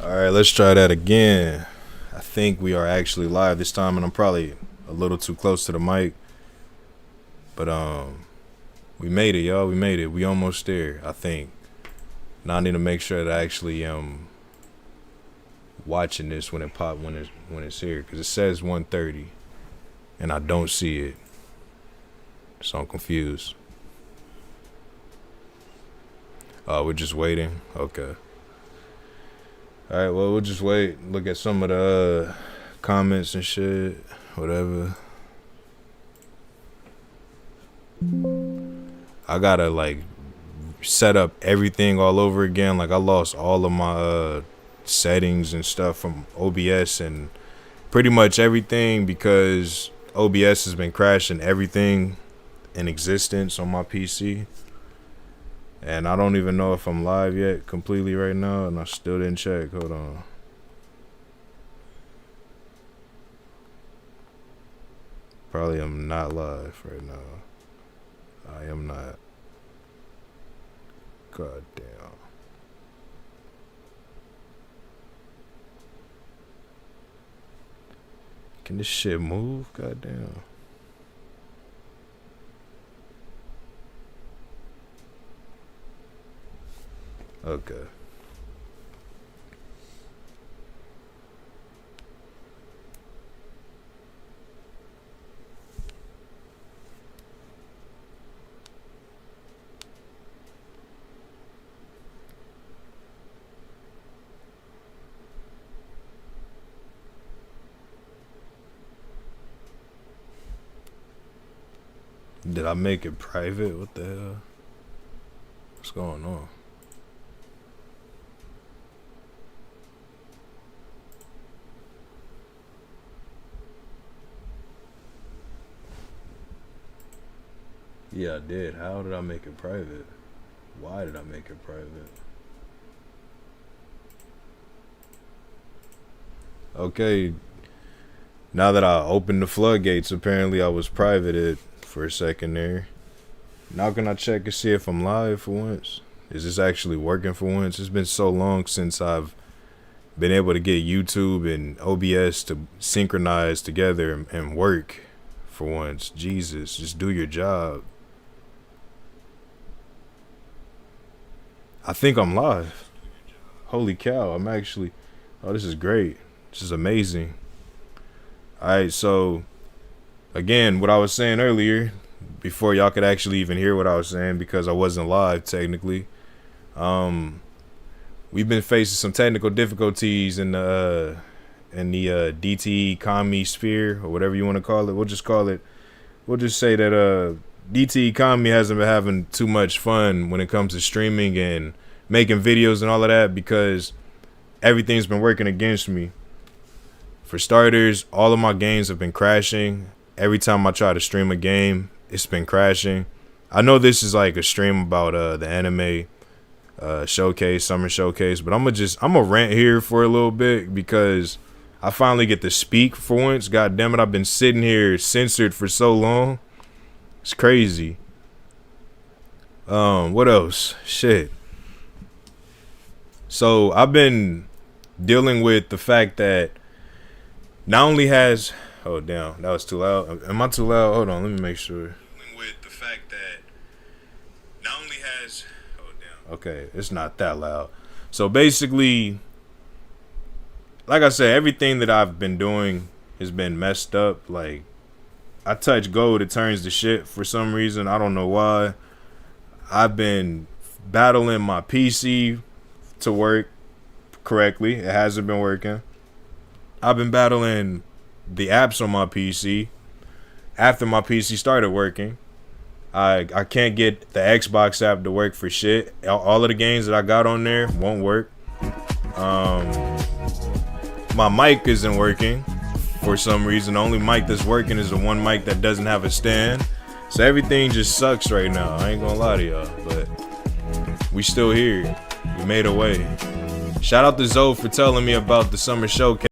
Alright, let's try that again. I think we are actually live this time, and I'm probably a little too close to the mic. But we made it, y'all. We made it. We almost there, I think. Now I need to make sure that I actually watching this when it's here, because it says 1:30 and I don't see it. So I'm confused. We're just waiting. Okay. Alright, well, we'll just wait. Look at some of the comments and shit. Whatever. I gotta, like, set up everything all over again. Like, I lost all of my settings and stuff from OBS and pretty much everything because OBS has been crashing everything in existence on my PC. And I don't even know if I'm live yet completely right now, and I still didn't check. Hold on. Probably am not live right now. I am not. God damn. Can this shit move? God damn. Okay. Did I make it private? What the hell? What's going on? Yeah, I did. How did I make it private? Why did I make it private? Okay. Now that I opened the floodgates, apparently I was privated for a second there. Now can I check and see if I'm live for once? Is this actually working for once? It's been so long since I've been able to get YouTube and OBS to synchronize together and work for once. Jesus, just do your job. I think I'm live. Holy cow, I'm actually... Oh, this is great. This is amazing. Alright, so... Again, what I was saying earlier, before y'all could actually even hear what I was saying, because I wasn't live, technically. We've been facing some technical difficulties in the DTE Kami sphere, or whatever you want to call it. We'll just say that DTE Kami hasn't been having too much fun when it comes to streaming and making videos and all of that, because everything's been working against me. For starters, all of my games have been crashing. Every time I try to stream a game, it's been crashing. I know this is like a stream about the anime showcase, summer showcase, but I'm gonna rant here for a little bit because I finally get to speak for once. God damn it, I've been sitting here censored for so long. It's crazy. What else? Shit. So I've been dealing with the fact that not only has... Oh, damn. That was too loud. Am I too loud? Hold on. Let me make sure. With the fact that not only has... Oh, damn. Okay. It's not that loud. So basically, like I said, everything that I've been doing has been messed up. Like, I touch gold, it turns to shit for some reason. I don't know why. I've been battling my PC to work correctly. It hasn't been working. I've been battling the apps on my PC after my PC started working. I can't get the Xbox app to work for shit. All of the games that I got on there won't work. My mic isn't working for some reason. The only mic that's working is the one mic that doesn't have a stand. So everything just sucks right now. I ain't gonna lie to y'all, but we still here. We made a way. Shout out to Zoe for telling me about the summer showcase.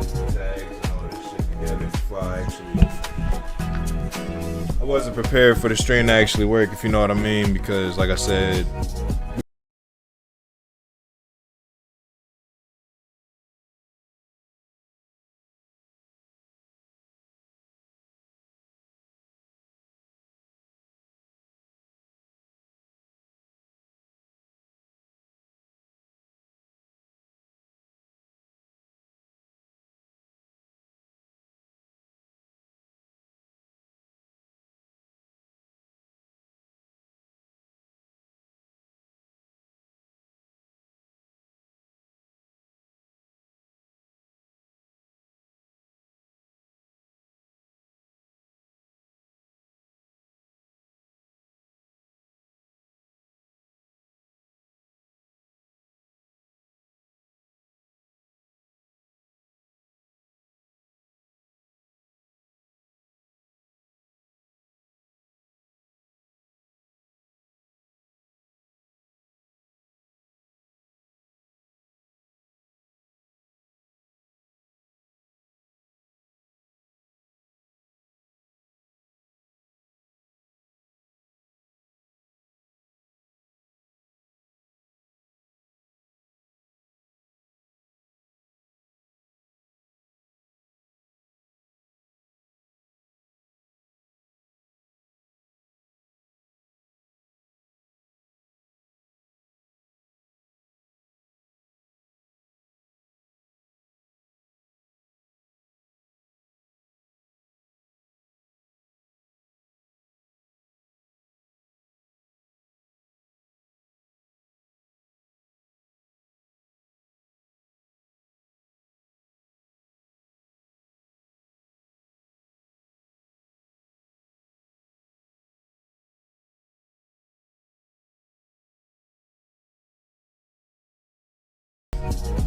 Tags and all this shit together before I wasn't prepared for the stream to actually work, if you know what I mean, because like I said,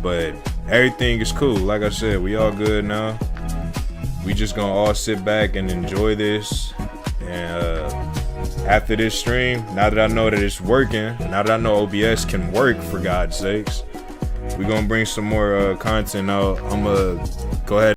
but everything is cool. Like I said, we all good now. We just gonna all sit back and enjoy this, and after this stream, now that I know that it's working, now that I know OBS can work, for God's sakes, we're gonna bring some more content out. I'm gonna go ahead.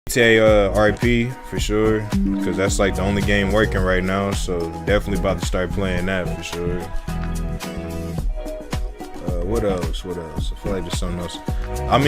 DTE RP for sure, because that's like the only game working right now. So definitely about to start playing that for sure. What else? What else? I feel like there's something else. I mean.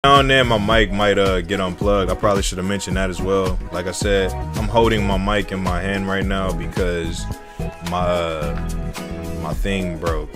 Now and then my mic might get unplugged. I probably should have mentioned that as well. Like I said, I'm holding my mic in my hand right now because my thing broke.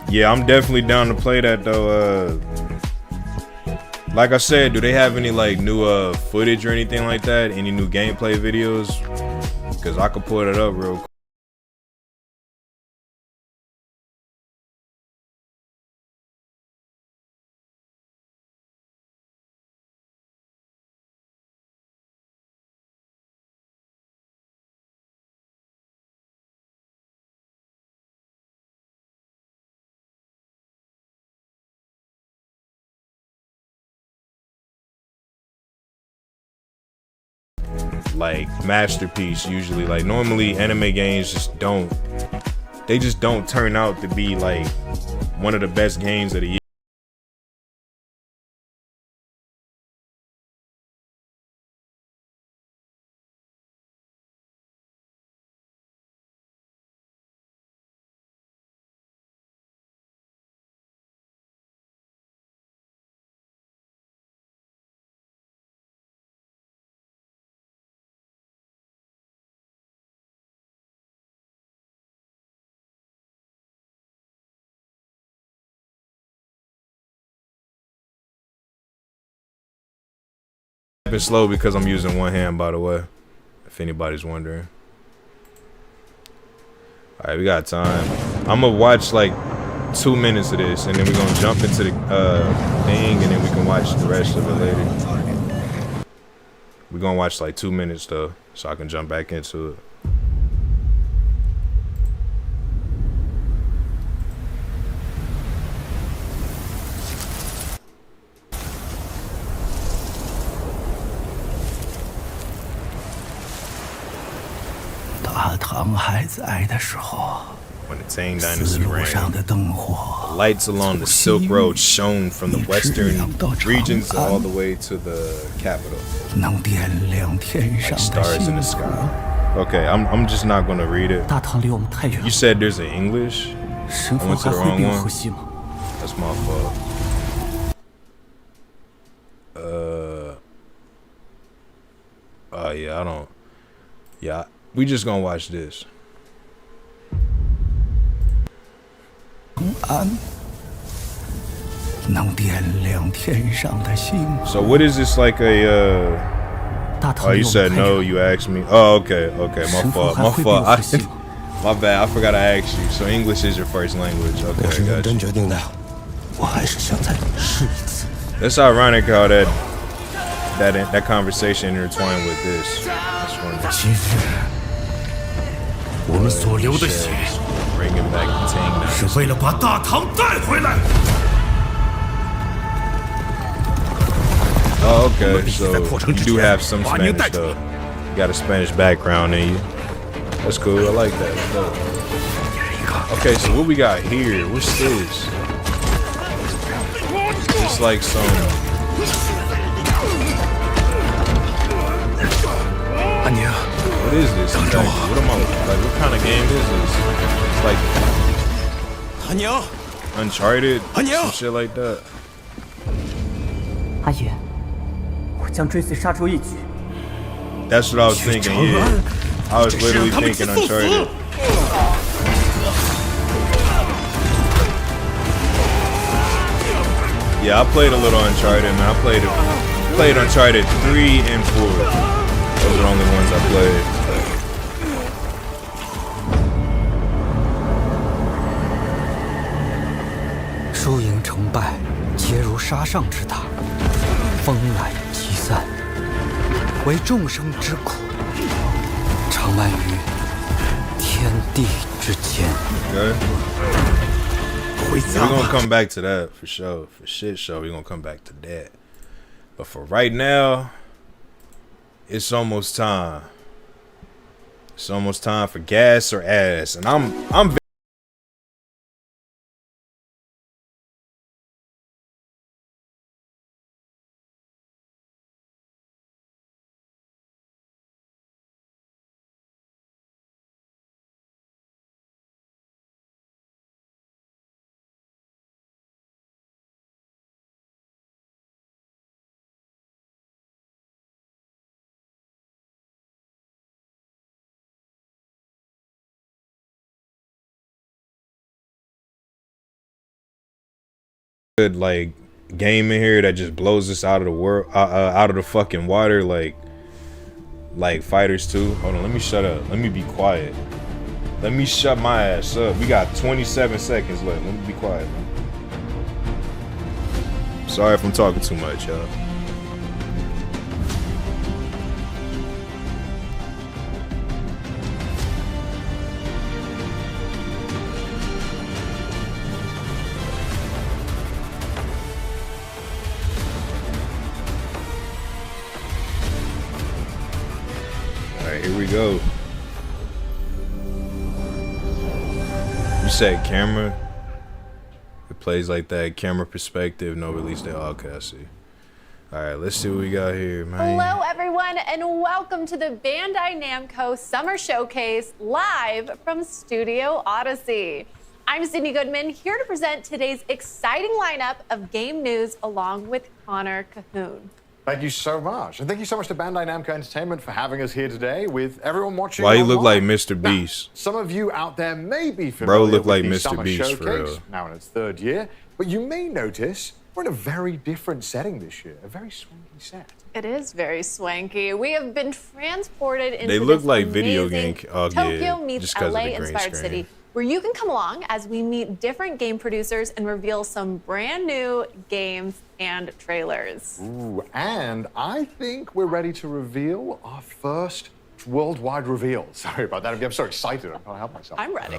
Yeah, I'm definitely down to play that though. Like I said, do they have any like new footage or anything like that? Any new gameplay videos? Cause I could pull it up real quick. Like masterpiece usually. Like normally anime games just don't turn out to be like one of the best games of the year. Been slow because I'm using one hand, by the way, if anybody's wondering. All right, we got time. I'm gonna watch like 2 minutes of this, and then we're gonna jump into the thing, and then we can watch the rest of it later. We're gonna watch like 2 minutes though, so I can jump back into it. When the Tang Dynasty reigned, the lights along the Silk Road shone from the western regions all the way to the capital, like stars in the sky. Okay, I'm just not gonna read it. You said there's an English? I went to the wrong one. That's my fault. Yeah, I don't. Yeah, we just gonna watch this. So what is this like a oh, you said no, you asked me. Oh, okay, my fault. My bad, I forgot I asked you. So English is your first language. Okay, I got you. That's ironic how that conversation intertwined with this. That's funny. Bringing back the Tang Oh, okay, so you do have some Spanish though. You got a Spanish background in you. That's cool, I like that. Okay, so what we got here? What's this? It's like some... What is this exactly? What am I, like, what kind of game is this? It's like Uncharted? Some shit like that. That's what I was thinking, yeah. I was literally thinking Uncharted. Yeah, I played a little Uncharted, man. I played Uncharted 3 and 4. Those are the only ones I played. We're gonna come back to that for sure. For shit show, we're gonna come back to that. But for right now, it's almost time. It's almost time for gas or ass, and I'm good like game in here that just blows us out of the world, out of the fucking water, like Fighters 2. Hold on, let me shut up. Let me be quiet. Let me shut my ass up. We got 27 seconds left. Let me be quiet, man. Sorry if I'm talking too much, y'all. Alright, here we go. You said camera. It plays like that. Camera perspective. No release date. Okay, I see. Alright, let's see what we got here, man. Hello, everyone, and welcome to the Bandai Namco Summer Showcase live from Studio Odyssey. I'm Sydney Goodman, here to present today's exciting lineup of game news along with Connor Cahoon. Thank you so much. And thank you so much to Bandai Namco Entertainment for having us here today with everyone watching. Why you online. look like Mr. Beast? Now, some of you out there may be familiar Bro look like with the Mr. Summer Beast Showcase, for real. now in its third year, but you may notice we're in a very different setting this year, a very swanky set. It is very swanky. We have been transported into They look this like video amazing game. Oh, Tokyo yeah, meets just 'cause of LA the green inspired screen. city, where you can come along as we meet different game producers and reveal some brand new games and trailers. Ooh, and I think we're ready to reveal our first worldwide reveal. Sorry about that. I'm so excited. I can't help myself. I'm ready.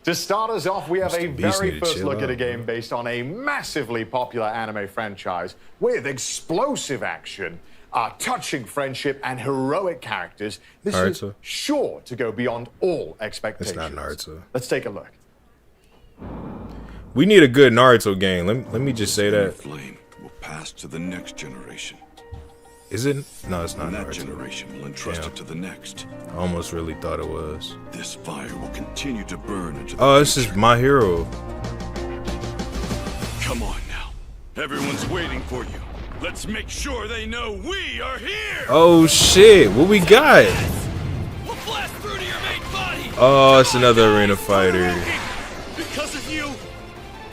To start us off, we have a Mr. Beast very need to first chill look at a out, game based on a massively popular anime franchise with explosive action, touching friendship, and heroic characters. This is Naruto. sure to go beyond all expectations. It's not Naruto. Let's take a look. We need a good Naruto game. Let me just say that. Flame will pass to the next generation. Is it? No, it's not And that Naruto. generation will entrust it to the next. I almost really thought it was. This fire will continue to burn into the Oh, this future. is My Hero. Come on now. Everyone's waiting for you. Let's make sure they know we are here! Oh shit, what we got? We'll blast through to your main body! Oh, it's another arena fighter. Because of you,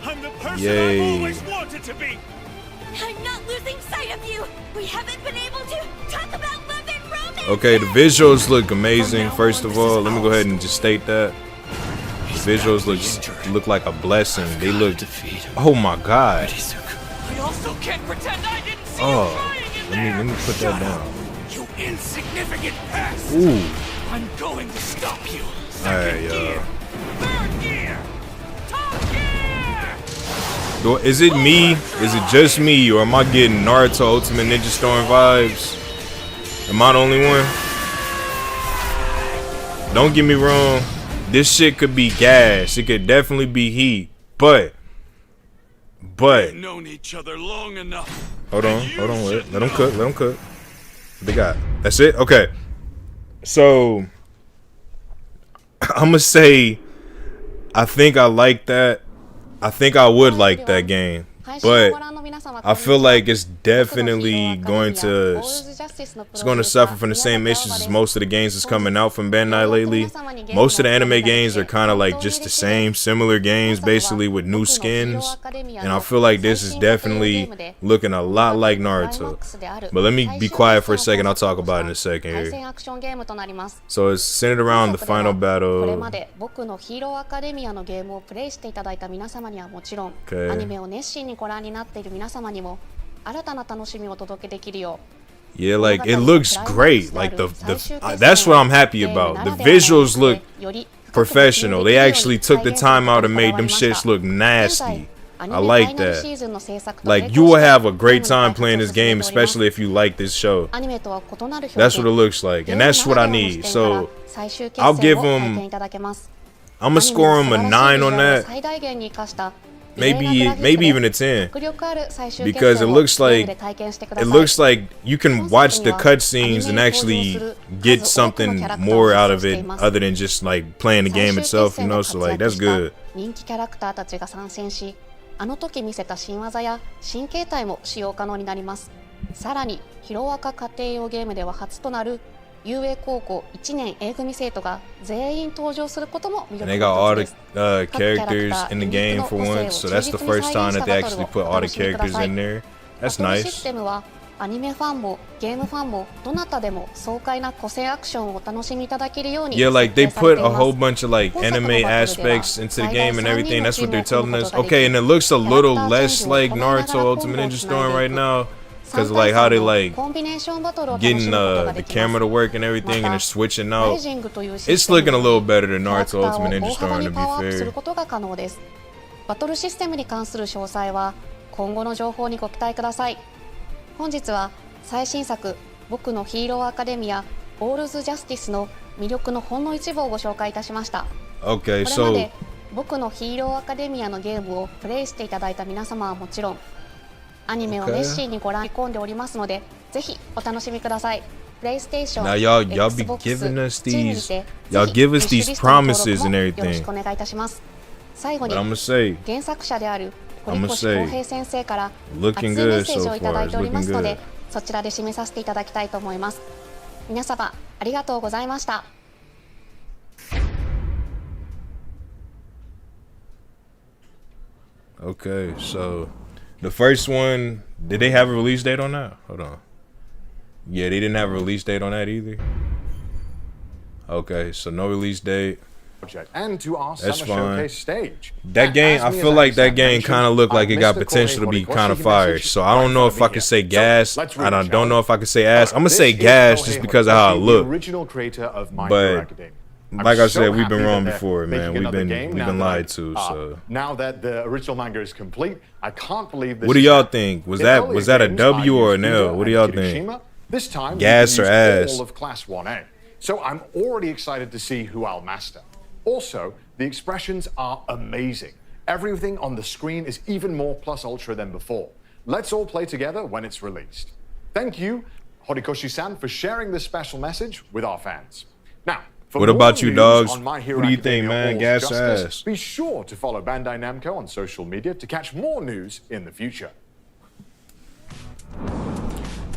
I'm the person Yay. I've always wanted to be! I'm not losing sight of you. We haven't been able to talk about love and romance. Okay, the visuals look amazing. First of all, let me go ahead and just state that. The visuals look like a blessing. They look. Oh my god. I also can't pretend I didn't see Oh, you trying in there. let me put that down. You insignificant pest. Ooh. I'm going to stop you. Alright, Second yo. gear. Third gear. Top gear. Is it me? Is it just me, or am I getting Naruto Ultimate Ninja Storm vibes? Am I the only one? Don't get me wrong. This shit could be gas. It could definitely be heat. But We've known each other long enough. hold on. And you should Let them know. cook. Let them cook. What they got? That's it? Okay. So I'ma say I think I like that. I think I would like that game. But I feel like it's definitely going to suffer from the same issues as most of the games that's coming out from Bandai lately. Most of the anime games are kind of like just the same, similar games, basically with new skins. And I feel like this is definitely looking a lot like Naruto. But let me be quiet for a second. I'll talk about it in a second here. So it's centered around the final battle. これまで僕のヒーローアカデミアのゲームをプレイしていただいた皆様にはもちろん、 Okay. アニメを熱心にご覧になっている皆様にも新たな楽しみをお届けできるよう Yeah, like it looks great. Like that's what I'm happy about. The visuals look professional. They actually took the time out and made them shits look nasty. I like that. Like you will have a great time playing this game, especially if you like this show. That's what it looks like, and that's what I need. So I'll give them. I'm gonna score them a 9 on that. Maybe even a 10, because it looks like you can watch the cutscenes and actually get something more out of it other than just like playing the game itself, you know. So like that's good. 人気キャラクターたちが参戦し、あの時見せた新技や新形態も使用可能になります。さらにヒロアカ家庭用ゲームでは初となる遊泳高校1年 A 組生徒が全員登場することも魅力 And they の got all 一 the つです。 characters in the game for once, so that's the first time that they actually put all the characters in there. バ That's トルシス nice. テムはアニメファンもゲームファンもどなたでも爽快な個性アクションをお楽しみいただけるように Yeah, 設 like 計 they され put てい a ま whole す。 bunch of like 本作の anime バトルでは aspects into the 最大 game and 3 everything. 人の That's チー what ム they're を組 telling むこ us. とができ Okay, and it looks a キャラクター little チェン less ジを like 行いながら Naruto コンボを Ultimate つ Ninja ないで Storm い right く now. 3 Cause 対 like how 3 they の like コンビネーションバトルを楽しむ getting ことが the でき camera ます。 to work and everything ま and た they're switching ライ out. ジングというシ It's ステム looking a で little better than キャラク Naruto ターを Ultimate Ninja 大幅 Storm に to パワーアップ be する fair. ことが可能です。バトルシステムに関する詳細は今後の情報にご期待ください。本日は最新作僕のヒーローアカデミアオールズジャスティスの魅力のほんの一部をご紹介いたしました。 Okay, これま so で僕のヒーローアカデミアのゲームをプレイしていただいた皆様はもちろんアニメを熱心にご覧込んでおりますのでぜひお楽しみください。プレイステーション、now y'all be Xbox、giving us Steam に these て y'all ぜひ give us ウィッシュ these リストの登 promises 録 and もよろし everything. くお願いいたします。最後 But に I'm gonna say 原作者である堀 I'ma 越 say 康平先生から looking 熱いメ good ッセージを so いた far. だい It's ておりま looking すので good. そちらで締めさせていただきたいと思います。皆様ありがとうございました。Okay, so the first one, did they have a release date on that? Hold on. Yeah, they didn't have a release date on that either. Okay, so no release date. And to our That's Summer fine. Showcase stage. That game, I feel like that game kind of looked like it got Mr. potential to Kohei be Horikoshi kind of fire. message So I don't know right if I over could here. say So, gas, let's and read I it, don't shall know we? if I could say ass. I'm gonna This say is gas Kohei just because of how it Horikoshi, the looked. original creator of My But, Hero Academia. I'm like I so said, we've been happy wrong that they're before, man. making We've another been game we've now been that lied to. So now that the original manga is complete, I can't believe this. what do is y'all happening. think? Was In that earlier a games, W I or used an L? Ida What do and y'all think? Kirishima. This time, Gas we or can use ass? all of Class 1A. So I'm already excited to see who I'll master. Also, the expressions are amazing. Everything on the screen is even more plus ultra than before. Let's all play together when it's released. Thank you, Horikoshi-san, for sharing this special message with our fans. Now, for What more about you, news dogs? on My Hero What do you think, Academia man? All's Gas or Justice, ass? be sure to follow Bandai Namco on social media to catch more news in the future.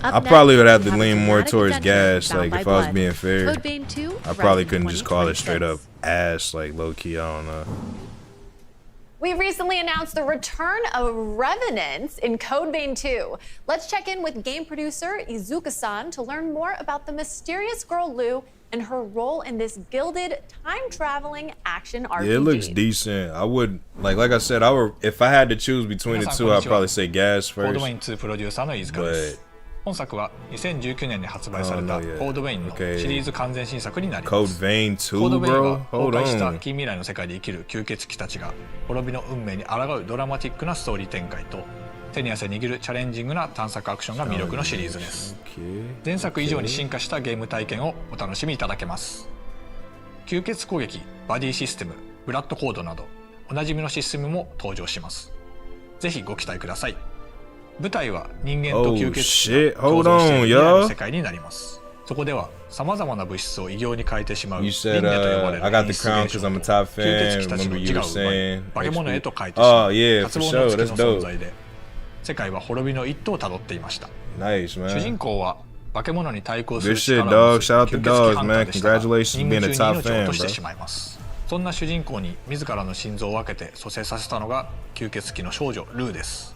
Up I next, probably would have we to a lean more dramatic towards adventure gas. bound Like by if I was blood. being fair, Code Vein 2, I probably Rising couldn't just call it straight up 2026. ass, like low key. I don't know. We recently announced the return of Revenants in Code Vein 2. Let's check in with game producer Izuka-san to learn more about the mysterious girl Lou and her role in this gilded time-traveling action RPG. Yeah, it looks decent. I would like I said, I would if I had to choose between the two, I'd probably say gas コードウェ first. イン2プロデューサーの飯塚です But 本作は2019年に発売された Oh, no, yeah. コードウェインの Okay. シリーズ完全新作になりま Code す Vein コード 2, ウェイン bro. は崩 Hold 壊した on. 近未来の世界で生きる吸血鬼たちが滅びの運命に抗うドラマティックなストーリー展開と手に汗握るチャレンジングな探索アクションが魅力のシリーズです Okay. 前作以上に進化したゲーム体験をお楽しみいただけます吸血攻撃、バディシステム、ブラッドコードなどおなじみのシステムも登場しますぜひご期待ください舞台は人間と吸血鬼が共存している未来の世界になりますそこでは様々な物質を異形に変えてしまう You 輪 said 廻と呼ばれ I る got 演 the 出 crown 現 because 象 I'm a と top 吸 fan. 血鬼たち Remember の you 自 were 我を奪い saying 化け物へと変えてしま Oh う yeah, 渇 for 望の sure. 月 That's の存 dope. 在で世界は滅びの一途をたどっていました Nice, 主人 man. 公は化け物に対抗す Good る shit, 力を持 dog. つ Shout out to 吸血鬼 dogs, ハンタ man. ーでしたが Congratulations 任 being 務 a 中に top 命を fan, 落として bro. しまいますそんな主人公に自らの心臓を分けて蘇生させたのが吸血鬼の少女ルーです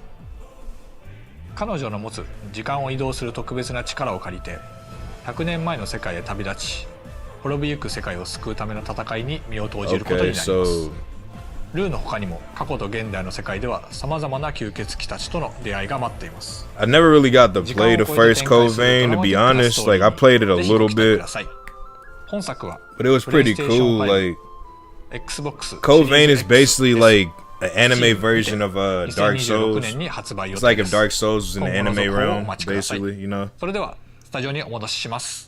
彼女の持つ時間を移動する特別な力を借りて100年前の世界へ旅立ち滅びゆく世界を救うための戦いに身を投じることにな Okay, ります、 so ルーの他にも過去と現代の世界では様々な吸血鬼たちとの出会いが待っています I never really got to play the first Code Vein, to be honest. Like I played it a little bit, 本作は but it was pretty cool. Like Xbox Code Vein is Series basically X like an anime version of Dark 2026 Souls. 年に発売予 It's 定 like で if す Dark Souls was in the 今後の anime 続報をお realm, 待ちください basically, you know. それではスタジオにお戻しします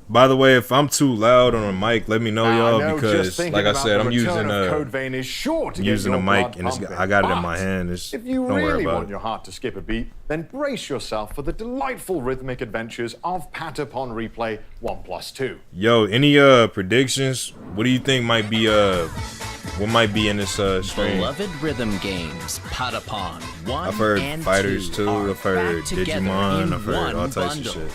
By the way, if I'm too loud on a mic, let me know, I y'all, know, because just thinking like I about said, the I'm return using of Code Vein is sure to get using a your mic blood and it's, pumping. I got it in But my hand. It's, if you don't worry really about want it. your heart to skip a beat, then brace yourself for the delightful rhythmic adventures of Patapon Replay 1+2. Yo, any predictions? What do you think might be What might be in this stream? Beloved rhythm games, Patapon 1 I've heard and Fighters 2 too. are I've heard back together Digimon. in I've heard all one types bundle. of shit.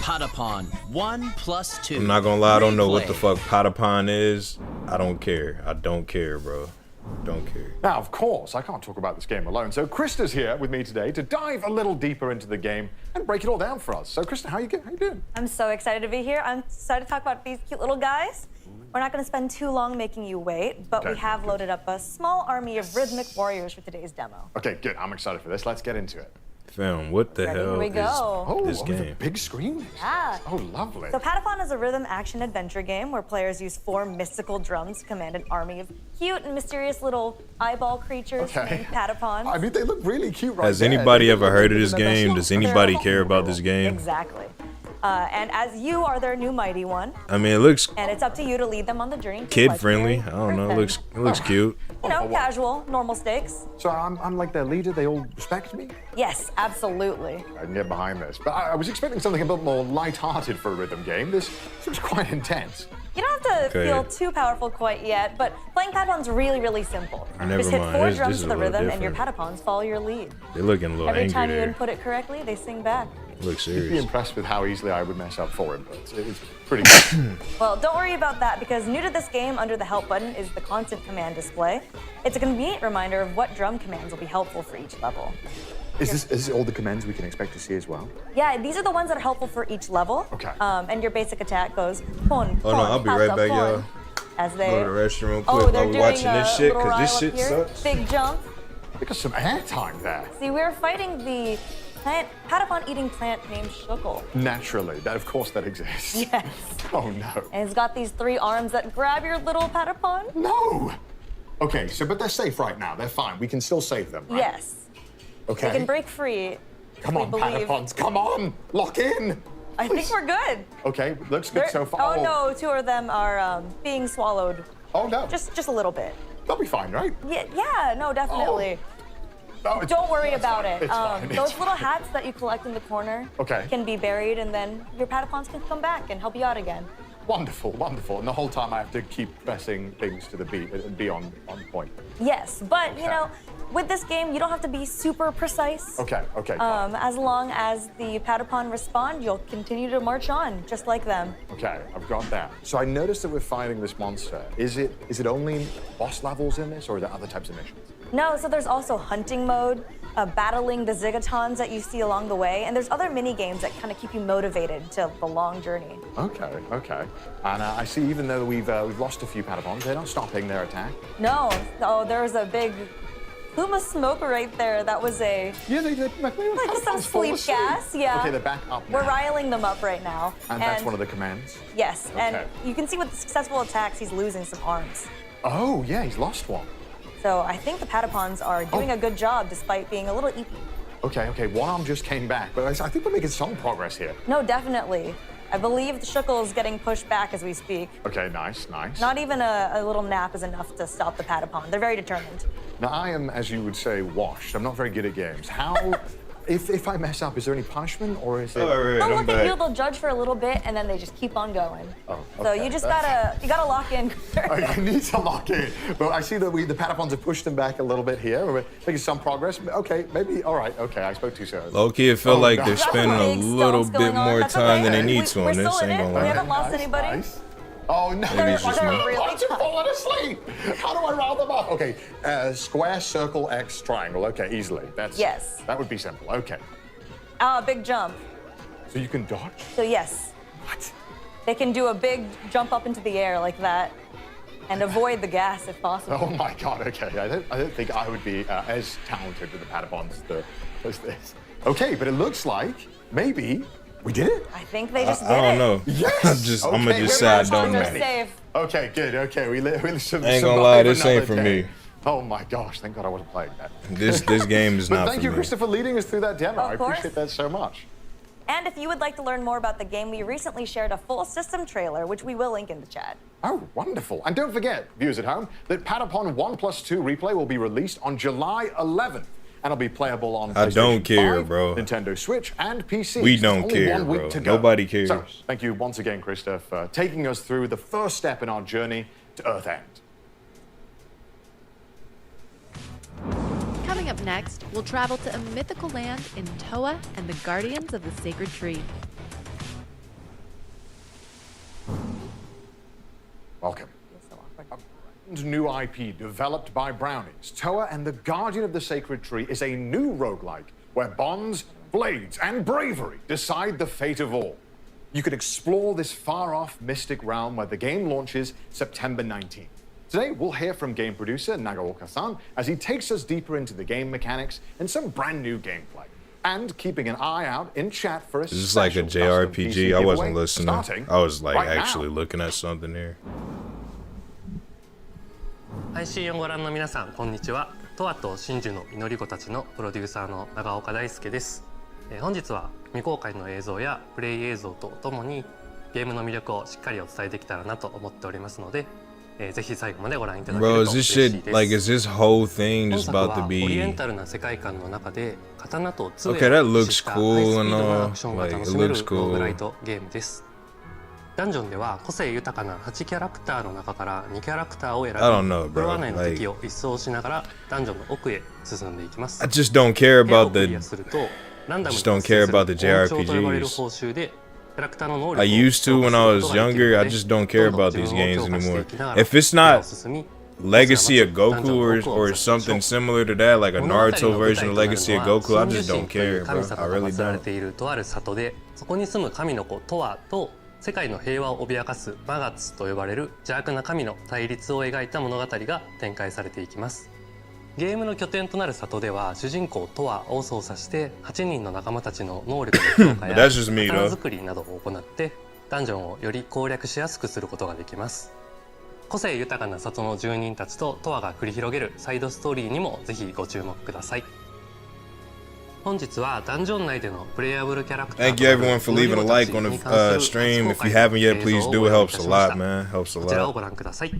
Patapon 1 plus 2. I'm not gonna lie, I don't know what the Replay. fuck Patapon is. I don't care. I don't care, bro. Don't care. Now, of course, I can't talk about this game alone, so Krista's here with me today to dive a little deeper into the game and break it all down for us. So, Krista, how you doing? I'm so excited to be here. I'm excited to talk about these cute little guys. We're not going to spend too long making you wait, but we Okay, have good. loaded up a small army of rhythmic warriors for today's demo. Okay, good. I'm excited for this. Let's get into it. Fam, what the Ready? hell Here we go. is this the game? big screen. Yeah. Oh, lovely. So Patapon is a rhythm action adventure game where players use 4 mystical drums to command an army of cute and mysterious little eyeball creatures named Patapons. I mean, they look really cute right Has there. anybody They ever look heard of like this they're in their game? best Does look. anybody They're care about this game? Exactly. And as you are their new mighty one, I mean, it looks and it's up to you to lead them on the journey. to kid friendly. legendary I don't know. It Earth looks End. cute. You know, casual, normal stakes. So I'm like their leader. They all respect me. Yes, absolutely. I can get behind this. But I was expecting something a bit more light-hearted for a rhythm game. This seems quite intense. You don't have to Okay. feel too powerful quite yet, but playing Patapon's really, really simple. Never Just hit mind. 4 This drums is to a the little rhythm, and your different. Patapons follow your lead. They're looking a little Every angry time you there. input it correctly, they sing back. Looks You'd be serious. impressed with how easily I would mess up 4 inputs. It's pretty good. Well, don't worry about that, because new to this game, under the help button, is the constant command display. It's a convenient reminder of what drum commands will be helpful for each level. Is this all the commands we can expect to see as well? Yeah, these are the ones that are helpful for each level. Okay. And your basic attack goes pon, Hold on, I'll be right back, y'all. As they Go to the restroom real quick oh, while they're we doing watching a this shit, little because this rile shit up here. sucks. Big jump. We got some airtime there. See, we're fighting the plant, Patapon eating plant named Shuckle. Naturally, of course that exists. Yes. Oh no. And it's got these 3 arms that grab your little Patapon. No. Okay, but they're safe right now. They're fine. We can still save them. Right? Yes. Okay. They can break free. Come we on, believe. Patapons. Come on. Lock in. I think we're good. Okay, looks good so far. Oh no, 2 of them are being swallowed. Oh no. Just a little bit. They'll be fine, right? Yeah, no, definitely. No, it's- Don't worry it's about fine. it. It's fine. It's Those fine. little hats that you collect in the corner Okay. can be buried, and then your Patapons can come back and help you out again. Wonderful, wonderful. And the whole time I have to keep pressing things to the beat and be on point. Yes, but you Okay. know, with this game, you don't have to be super precise. Okay. As long as the Patapon respond, you'll continue to march on, just like them. Okay, I've got that. So I noticed that we're fighting this monster. Is it only boss levels in this, or are there other types of missions? No, so there's also hunting mode, battling the Zigatons that you see along the way, and there's other mini games that kind of keep you motivated to the long journey. Okay. And I see even though we've lost a few Patapons, they're not stopping their attack. No, there was a big plume of smoke right there. That was a Yeah, they like Patapons some fall sleep asleep. gas. Yeah. Okay, they're back up now. We're riling them up right now. And that's one of the commands? Yes, and Okay. you can see with the successful attacks, he's losing some arms. Oh, yeah, he's lost one. So I think the Patapons are doing a good job despite being a little eepy. Okay, one arm just came back, but I think we're making some progress here. No, definitely. I believe the Shuckle is getting pushed back as we speak. Okay, nice. Not even a little nap is enough to stop the Patapon. They're very determined. Now, I am, as you would say, washed. I'm not very good at games. How, if I mess up, is there any punishment, or is it... All right, They'll I'm look at you, back. they'll judge for a little bit, and then they just keep on going. Oh, So okay. you just gotta lock in. I need to lock in. But I see that the Patapons have pushed them back a little bit here. We're making some progress. Okay, maybe, all right, okay, I spoke too soon. Low key, it felt Oh, like no. they're Got spending big a little stomps bit going on. more That's time than okay. they need to We're on still this. in Ain't it. gonna We lie. haven't lost anybody. Nice. Oh, no. Maybe it's just me. They're Really falling asleep. How do I round them up? Okay, square, circle, X, triangle. Okay, easily. Yes. That would be simple. Okay. Big jump. So you can dodge? So yes, What? they can do a big jump up into the air like that and avoid the gas if possible. Oh my God, okay. I don't think I would be as talented with the Patapons as this. Okay, but it looks like maybe we did it. I think they just did I don't it. know. Yes! I'm gonna Okay, just we're say I not don't too know. many. Safe. Okay, good. Okay, we I ain't gonna lie, this ain't for me. Oh my gosh, thank God I wasn't playing that. This game is But not thank for you, me. Christopher, leading us through that demo. Of I course. appreciate that so much. And if you would like to learn more about the game, we recently shared a full system trailer, which we will link in the chat. Oh, wonderful. And don't forget, viewers at home, that Patapon 1+2 replay will be released on July 11th. and it'll be playable on I don't PlayStation care, 5, bro. Nintendo Switch, and PC. We It's don't only care, 1 week bro. to go. Nobody cares. So, thank you once again, Krista, for taking us through the first step in our journey to Earth End. Coming up next, we'll travel to a mythical land in Toa and the Guardians of the Sacred Tree. Welcome. A new IP developed by Brownies, Toa and the Guardian of the Sacred Tree is a new roguelike where bonds, blades, and bravery decide the fate of all. You can explore this far-off mystic realm where the game launches September 19th. Today, we'll hear from game producer Nagaoka-san as he takes us deeper into the game mechanics and some brand new gameplay. And keeping an eye out in chat for a This is like a special custom JRPG. PC I wasn't giveaway listening. starting I was like right now. actually looking at something here. 配信をご覧の皆さんこんにちは。トアと真珠の祈り子たちのプロデューサーの長岡大輔です。本日は未公開の映像やプレイ映像とともにゲームの魅力をしっかりお伝えできたらなと思っておりますので、ぜひ最後までご覧いただける Bro, と is 嬉 this しい shit です。 like is this whole thing 本 just 作 about は to オリエン be タルな世界観の中で刀と杖を Okay, that 駆 looks 使した cool ハイスピー and ドな all. アクションが Like, 楽 it しめる looks ローグラ cool. イトゲームです。ダンジョンでは個性豊かな8キャラクターの中から2キャラクターを選び、 I don't know, フロア bro. 内の Like, 敵を一掃しながらダンジョンの奥へ進んでいきます。 I just don't care 部屋を about クリア the. するとランダムに just don't 発生 care する about the 恩寵と呼ばれる JRPGs. 報酬でキャラクターの能力を I used to when I was younger. I just don't care about these games anymore. If it's not Legacy of Goku or something similar to that, like a Naruto version of Legacy of Goku, I just don't care, bro. I really 祀られ don't. ているとある里で、そこに住む神の子トアと世界の平和を脅かすマガツと呼ばれる邪悪な神の対立を描いた物語が展開されていきます。ゲームの拠点となる里では主人公トアを操作して8人の仲間たちの能力の強化や That's just me, 刀 though. 作りなどを行ってダンジョンをより攻略しやすくすることができます。個性豊かな里の住人たちとトアが繰り広げるサイドストーリーにもぜひご注目ください。本日はダンジョン内でのプレイヤブルキャラクター Thank you everyone for leaving a like on the stream. If you haven't yet, please do. It helps a lot, man. Helps a こちらを lot. ご覧ください。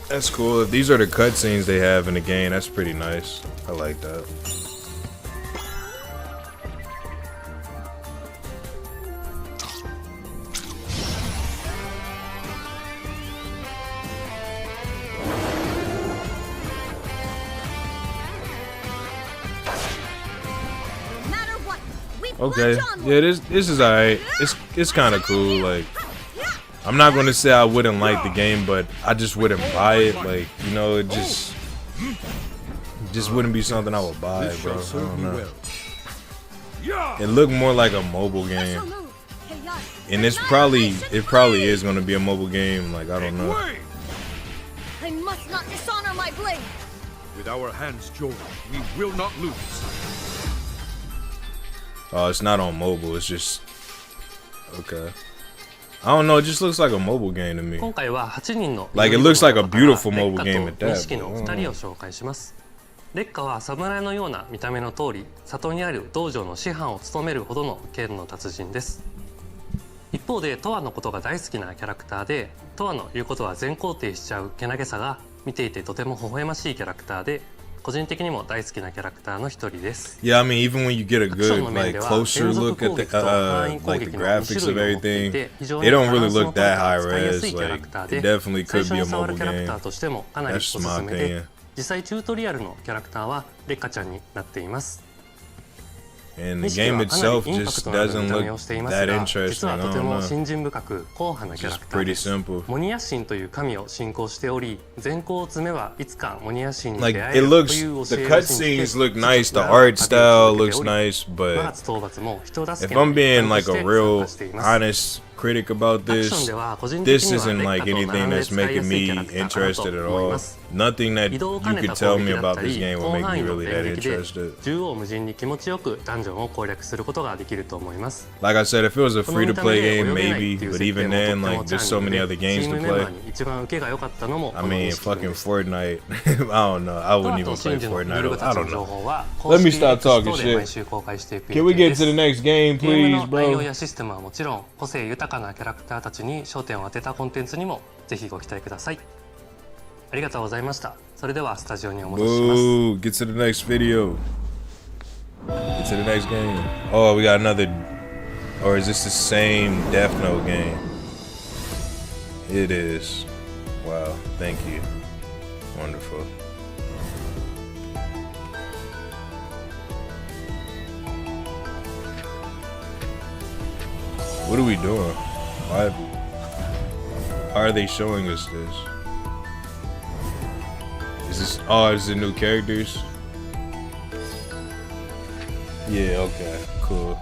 That's cool. If these are the cutscenes they have in the game, that's pretty nice. I like that. Okay, yeah, this is alright. It's kind of cool. Like, I'm not gonna say I wouldn't like the game, but I just wouldn't buy it. Like, you know, it just wouldn't be something I would buy, bro. I don't know. It looked more like a mobile game, and it probably is gonna be a mobile game. Like, I don't know. I must not dishonor my blade. With our hands joined, we will not lose. Oh, it's not on mobile. It's just okay. I don't know. It just looks like a mobile game to me. 今回は8人の Like, it looks like a beautiful mobile game at that. 錦の2人を紹介します。烈火は侍のような見た目の通り、里にある道場の師範を務めるほどの剣の達人です。一方でトアのことが大好きなキャラクターで、トアの言うことは全肯定しちゃうけなげさが見ていてとても微笑ましいキャラクターで、個人的にも大好きなキャラクターの一人です。Yeah, I mean, even when you get a good, like, closer look at the like the graphics of everything, they don't really look that high res. Like, it definitely could be a mobile game. That's my opinion. 実際チュートリアルのキャラクターはレッカちゃんになっています。 And the game itself just doesn't look that interesting. 実は I とて don't も know. 信心深く硬派なキャラ Just クター pretty です。 simple. モニヤ神という神を信仰しており、善行を積めばいつかモニヤ神に Like, 出会 it えると looks, いう教 the えを信じて cutscenes look nice, the art style looks nice, マ but ガツ討伐も人助 if けの I'm being 一環と like して a real 参加しています。 honest critic about this. This isn't like anything that's making me interested at all. Nothing that you could tell me about this game will make me really that interested. Like I said, if it was a free-to-play game, maybe, but even then, like, there's so many other games to play. I mean, fucking Fortnite. I don't know. I wouldn't even play Fortnite. I don't know. Let me stop talking shit. Can we get to the next game, please, bro? システムはもちろん個性豊かなキャラクターたちに焦点を当てたコンテンツにもぜひご期待ください。ありがとうございました。それではスタジオにお戻しします。 Boo, get to the next video. Get to the next game. Oh, we got another. Or is this the same Death Note game? It is. Wow, thank you. Wonderful. What are we doing? Why are they showing us this? Is this, oh, is it new characters? Yeah, okay, cool.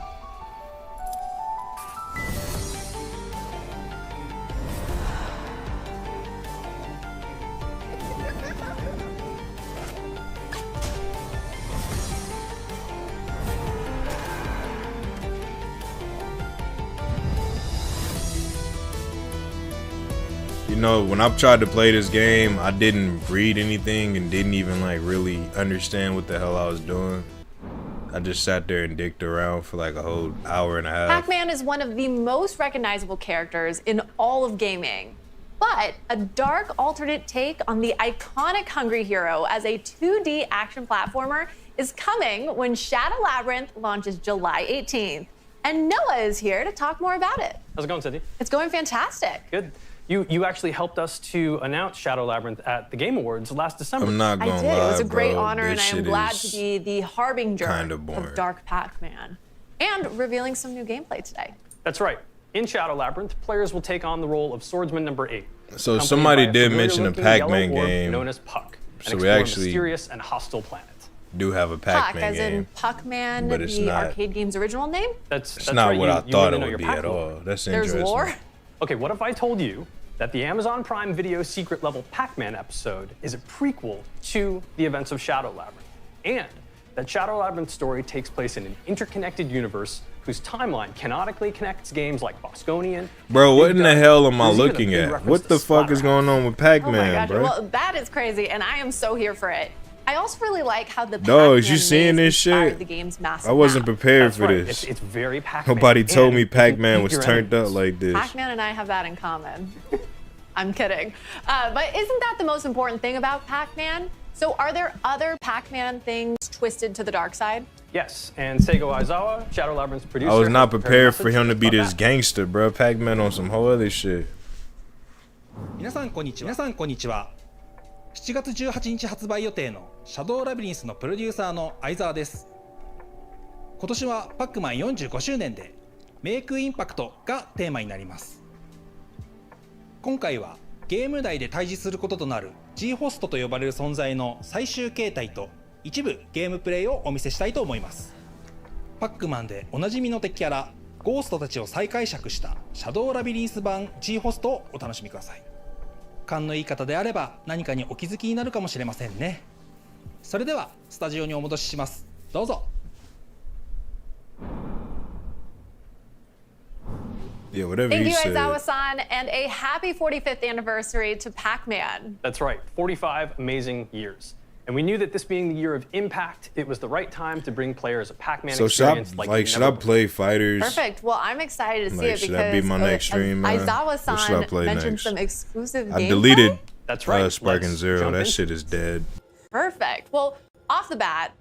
You know, when I've tried to play this game, I didn't read anything and didn't even like really understand what the hell I was doing. I just sat there and dicked around for like a whole hour and a half. Pac-Man is one of the most recognizable characters in all of gaming. But a dark alternate take on the iconic Hungry Hero as a 2D action platformer is coming when Shadow Labyrinth launches July 18th. And Noah is here to talk more about it. How's it going, Cindy? It's going fantastic. Good. You actually helped us to announce Shadow Labyrinth at the Game Awards last December. I'm not gonna lie, I did. It was a great bro, honor, and I am glad to be the harbinger of Dark Pac-Man. And revealing some new gameplay today. That's right. In Shadow Labyrinth, players will take on the role of Swordsman number 8. So somebody did mention a Pac-Man game. Known as Puck. So we actually mysterious and hostile planet. Do have a Pac-Man Puck, as game. in Puck-Man, but it's the not, arcade game's original name? That's not right. What I thought it would be at all. That's interesting. There's lore? Okay, what if I told you that the Amazon Prime Video secret level Pac-Man episode is a prequel to the events of Shadow Labyrinth, and that Shadow Labyrinth's story takes place in an interconnected universe whose timeline canonically connects games like Bosconian. Bro, what in the hell am I looking at? What the fuck is going on with Pac-Man, oh my gosh. bro? Well, that is crazy, and I am so here for it. I also really like how the No, is Pac-Man you seeing maze this shit? inspired the game's massive I wasn't map. prepared for this. It's very Pac-Man. Nobody told me and Pac-Man was your turned enemies. up like this. Pac-Man and I have that in common. I'm kidding. But isn't that the most important thing about Pac-Man? So are there other Pac-Man things twisted to the dark side? Yes, and Seigo Aizawa, Shadow Labyrinth's producer. I was not has prepared for him to be about this that. gangster, bro. Pac-Man on some whole other shit. 皆さんこんにちは。7月18日発売予定のシャドウラビリンスのプロデューサーの相沢です。今年はパックマン45周年でメイクインパクトがテーマになります。今回はゲーム内で対峙することとなる G ホストと呼ばれる存在の最終形態と一部ゲームプレイをお見せしたいと思います。パックマンでおなじみの敵キャラゴーストたちを再解釈したシャドウラビリンス版 G ホストをお楽しみください。勘のいい方であれば何かにお気づきになるかもしれませんね。それではスタジオにお戻しします。どうぞ。Yeah, whatever Thank you you, said. Aizawa-san, and a happy 45th anniversary to Pac-Man. That's right, 45 amazing years. And we knew that this being the year of impact, it was the right time to bring players a Pac-Man So experience should I play fighters? Perfect. Well, I'm excited to see it Should because that be my next stream, man? What should I Aizawa-san play mentioned next? some exclusive gameplay. I deleted That's right. Sparking Zero. That into shit is dead. Perfect. Well, off the bat,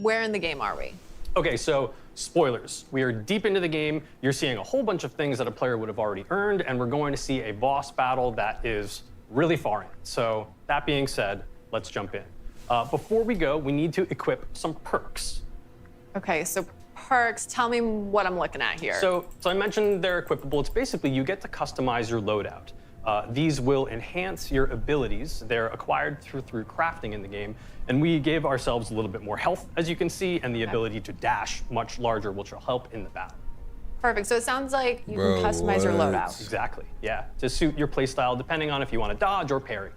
where in the game are we? Okay, so spoilers. We are deep into the game. You're seeing a whole bunch of things that a player would have already earned, and we're going to see a boss battle that is really far in. So that being said, let's jump in. Before we go, we need to equip some perks. Okay, so perks, tell me what I'm looking at here. So I mentioned they're equipable. It's basically you get to customize your loadout. These will enhance your abilities. They're acquired through crafting in the game. And we gave ourselves a little bit more health, as you can see, and the ability to dash much larger, which will help in the battle. Perfect. So it sounds like you can customize your loadout. Exactly. Yeah. To suit your playstyle, depending on if you want to dodge or parry.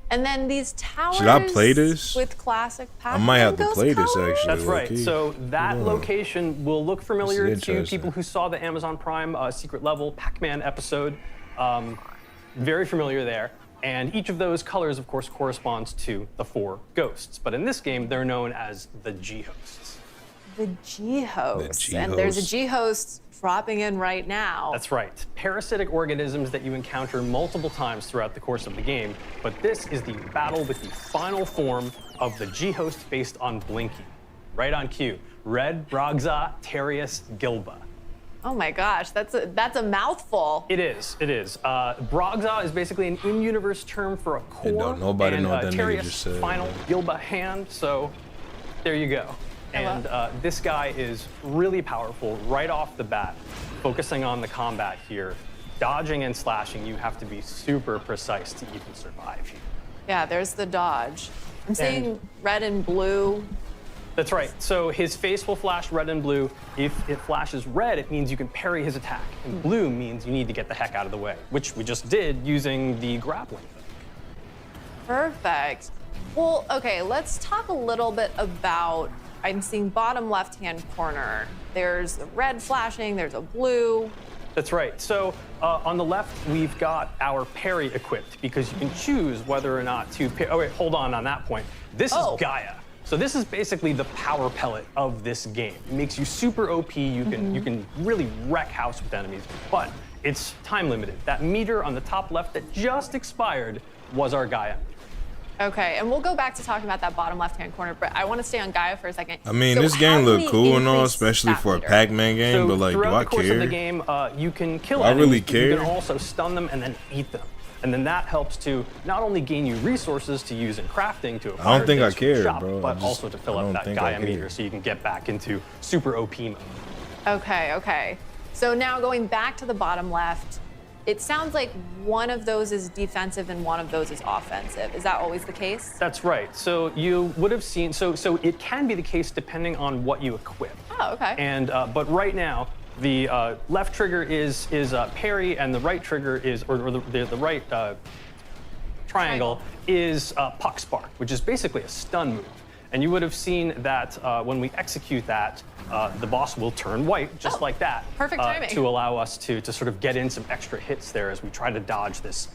And then these towers. Should I play this? With classic Pac-Man I might have to ghost play this colors? actually. That's right. Okay. So that location will look familiar This is to interesting. people who saw the Amazon Prime secret level Pac-Man episode. Very familiar there. And each of those colors, of course, corresponds to the 4 ghosts. But in this game, they're known as the G-hosts. The G-hosts. The And there's a G-hosts. G-host dropping in right now. That's right. Parasitic organisms that you encounter multiple times throughout the course of the game. But this is the battle with the final form of the G-host based on Blinky. Right on cue. Red Brogza Terius Gilba. Oh my gosh, that's a mouthful. It is. It is. Brogza is basically an in-universe term for a core. don't nobody and know what that nigga Terius, just said, final man. Gilba hand. So there you go. And this guy is really powerful right off the bat. Focusing on the combat here, dodging and slashing, you have to be super precise to even survive here. Yeah, there's the dodge. I'm seeing red and blue. That's right. So his face will flash red and blue. If it flashes red, it means you can parry his attack. And blue means you need to get the heck out of the way, which we just did using the grappling hook. Perfect. Well, okay, let's talk a little bit about, I'm seeing bottom left-hand corner. There's a red flashing, there's a blue. That's right. So on the left, we've got our parry equipped because you can choose whether or not to parry. Oh, wait, hold on that point. This is Gaia. So this is basically the power pellet of this game. It makes you super OP. You can really wreck house with enemies, but it's time limited. That meter on the top left that just expired was our Gaia. Okay, and we'll go back to talking about that bottom left-hand corner, but I want to stay on Gaia for a second. I mean, So this how game do look we cool and all, increase especially that for a meter? Pac-Man game, So but like, do throughout I the course care? of the game, you can kill I enemies, really but you care? can also stun them and then eat them. And then that helps to not only gain you resources to use in crafting to acquire think I things from the care, shop, bro. but I also to fill I up don't that think I Gaia care. meter so you can get back into super OP mode. Okay. So now going back to the bottom left, it sounds like one of those is defensive and one of those is offensive. Is that always the case? That's right. So you would have seen, so it can be the case depending on what you equip. Oh, okay. And but right now, the left trigger is parry, and the right trigger is, or the right triangle is puck spark, which is basically a stun move. And you would have seen that when we execute that, the boss will turn white, just like that. Perfect timing. To allow us to sort of get in some extra hits there as we try to dodge this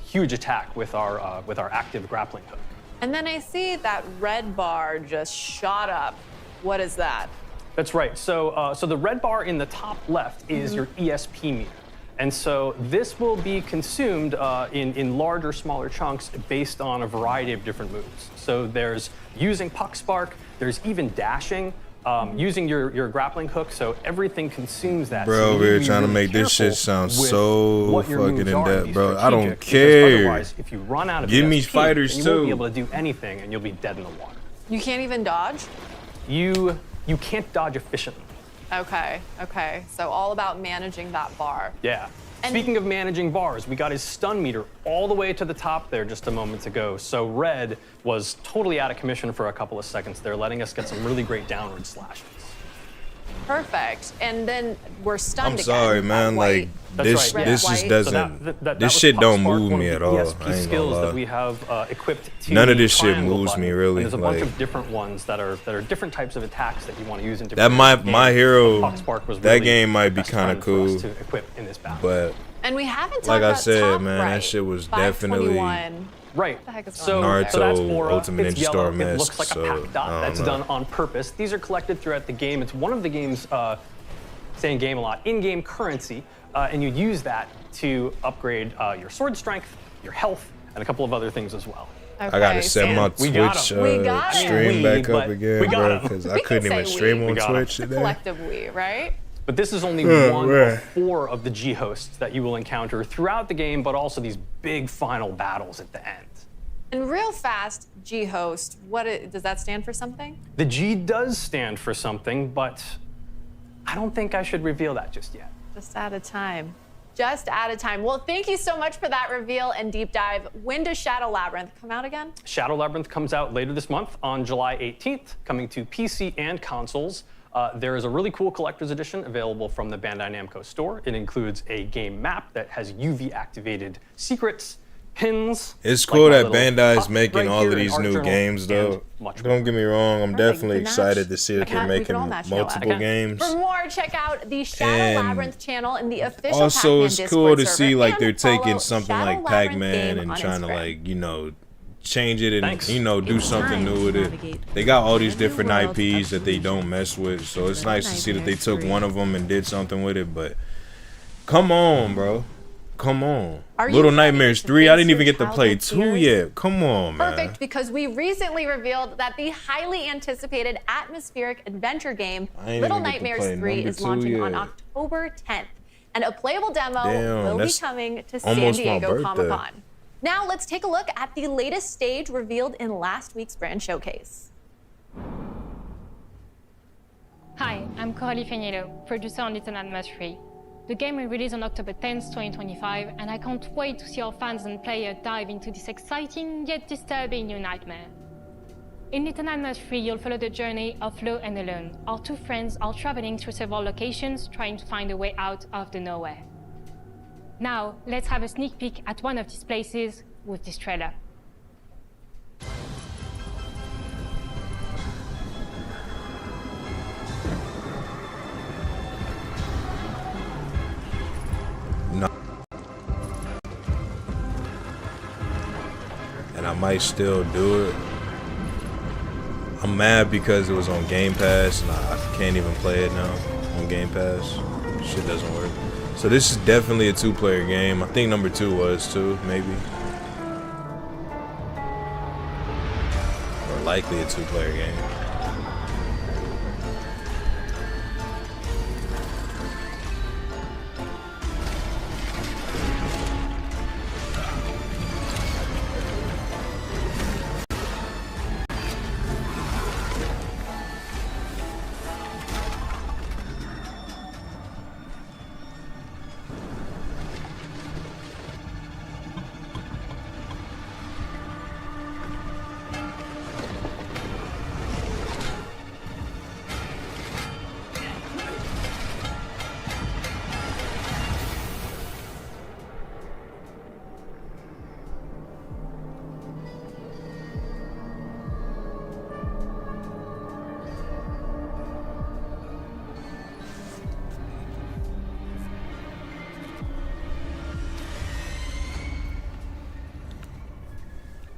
huge attack with our active grappling hook. And then I see that red bar just shot up. What is that? That's right. So the red bar in the top left is your ESP meter. And so this will be consumed in larger or smaller chunks based on a variety of different moves. So there's using puck spark, there's even dashing, using your grappling hook, so everything consumes that. Bro, so you we're need to be trying to really make this shit careful sound with so what your fucking moves in are and depth, be bro. I don't strategic, because care. Otherwise, if you run out of Give me ESP, fighters then you won't be too. able to do anything and you'll be dead in the water. You can't even dodge? You can't dodge efficiently. Okay. So all about managing that bar. Yeah. And- Speaking of managing bars, we got his stun meter all the way to the top there just a moment ago. So red was totally out of commission for a couple of seconds there, letting us get some really great downward slashes. Perfect. And then we're stunned I'm again. sorry, That man. white- Like That's this, right, this red, just white. doesn't. So that this was shit Puck don't Spark, move one me of at the all. ESP I ain't skills gonna that lie. we have equipped to None of the this shit triangle moves button. me, really. And there's a bunch Like- of different ones that are different types of attacks that you want to use in That different my hero. Puck Spark was That really game might the be best kind of one for us cool, to equip in this battle. but And we haven't talked like I about said, top man, right. that shit was definitely 521. Right. What the heck is So, going on so that's Naruto aura. Ultimate It's Ninja yellow. Star It Mask, looks like so, a pack dot. I don't That's know. done on purpose. These are collected throughout the game. It's one of the game's, saying game a lot, in-game currency, and you use that to upgrade your sword strength, your health, and a couple of other things as well. I gotta set my We got Twitch 'em. We got 'em. stream We, back but up again, we got bro, 'em. because I We couldn't can even say stream we. on We got 'em. Twitch The today. collective we, right? But this is only one right. of 4 of the G-hosts that you will encounter throughout the game, but also these big final battles at the end. And real fast, G-host, does that stand for something? The G does stand for something, but I don't think I should reveal that just yet. Just out of time. Just out of time. Well, thank you so much for that reveal and deep dive. When does Shadow Labyrinth come out again? Shadow Labyrinth comes out later this month on July 18th, coming to PC and consoles. There is a really cool collector's edition available from the Bandai Namco store. It includes a game map that has UV-activated secrets, pins. It's cool like that Bandai is making right all here, of an these art new journal, games, though. Don't get me wrong, I'm definitely excited to see that they're making multiple games. For more, check out the Shadow And Labyrinth channel in the official Also, Pac-Man it's Discord cool to server, see like and they're follow taking something Shadow like Labyrinth Pac-Man game and on trying to Instagram. like, you know, change it and Thanks. you know, do something new with it. They got all these different IPs that they don't mess with, so it's nice to see that they took one of them and did something with it. But come on, bro. Come on. Little Nightmares 3, I didn't even get to play 2 yet. Come on, man. Perfect, because we recently revealed that the highly anticipated atmospheric adventure game Little Nightmares 3 is launching on October 10th, and a playable demo will be coming to San Diego Comic-Con. Now let's take a look at the latest stage revealed in last week's brand showcase. Hi, I'm Coralie Feniello, producer on Little Nightmares 3. The game will release on October 10th, 2025, and I can't wait to see our fans and players dive into this exciting yet disturbing new nightmare. In Little Nightmares 3, you'll follow the journey of Flo and Alone. Our two friends are traveling through several locations, trying to find a way out of the nowhere. Now, let's have a sneak peek at one of these places with this trailer. And I might still do it. I'm mad because it was on Game Pass and I can't even play it now on Game Pass. Shit doesn't work. So this is definitely a 2-player game. I think number 2 was too, maybe. Or likely a 2-player game.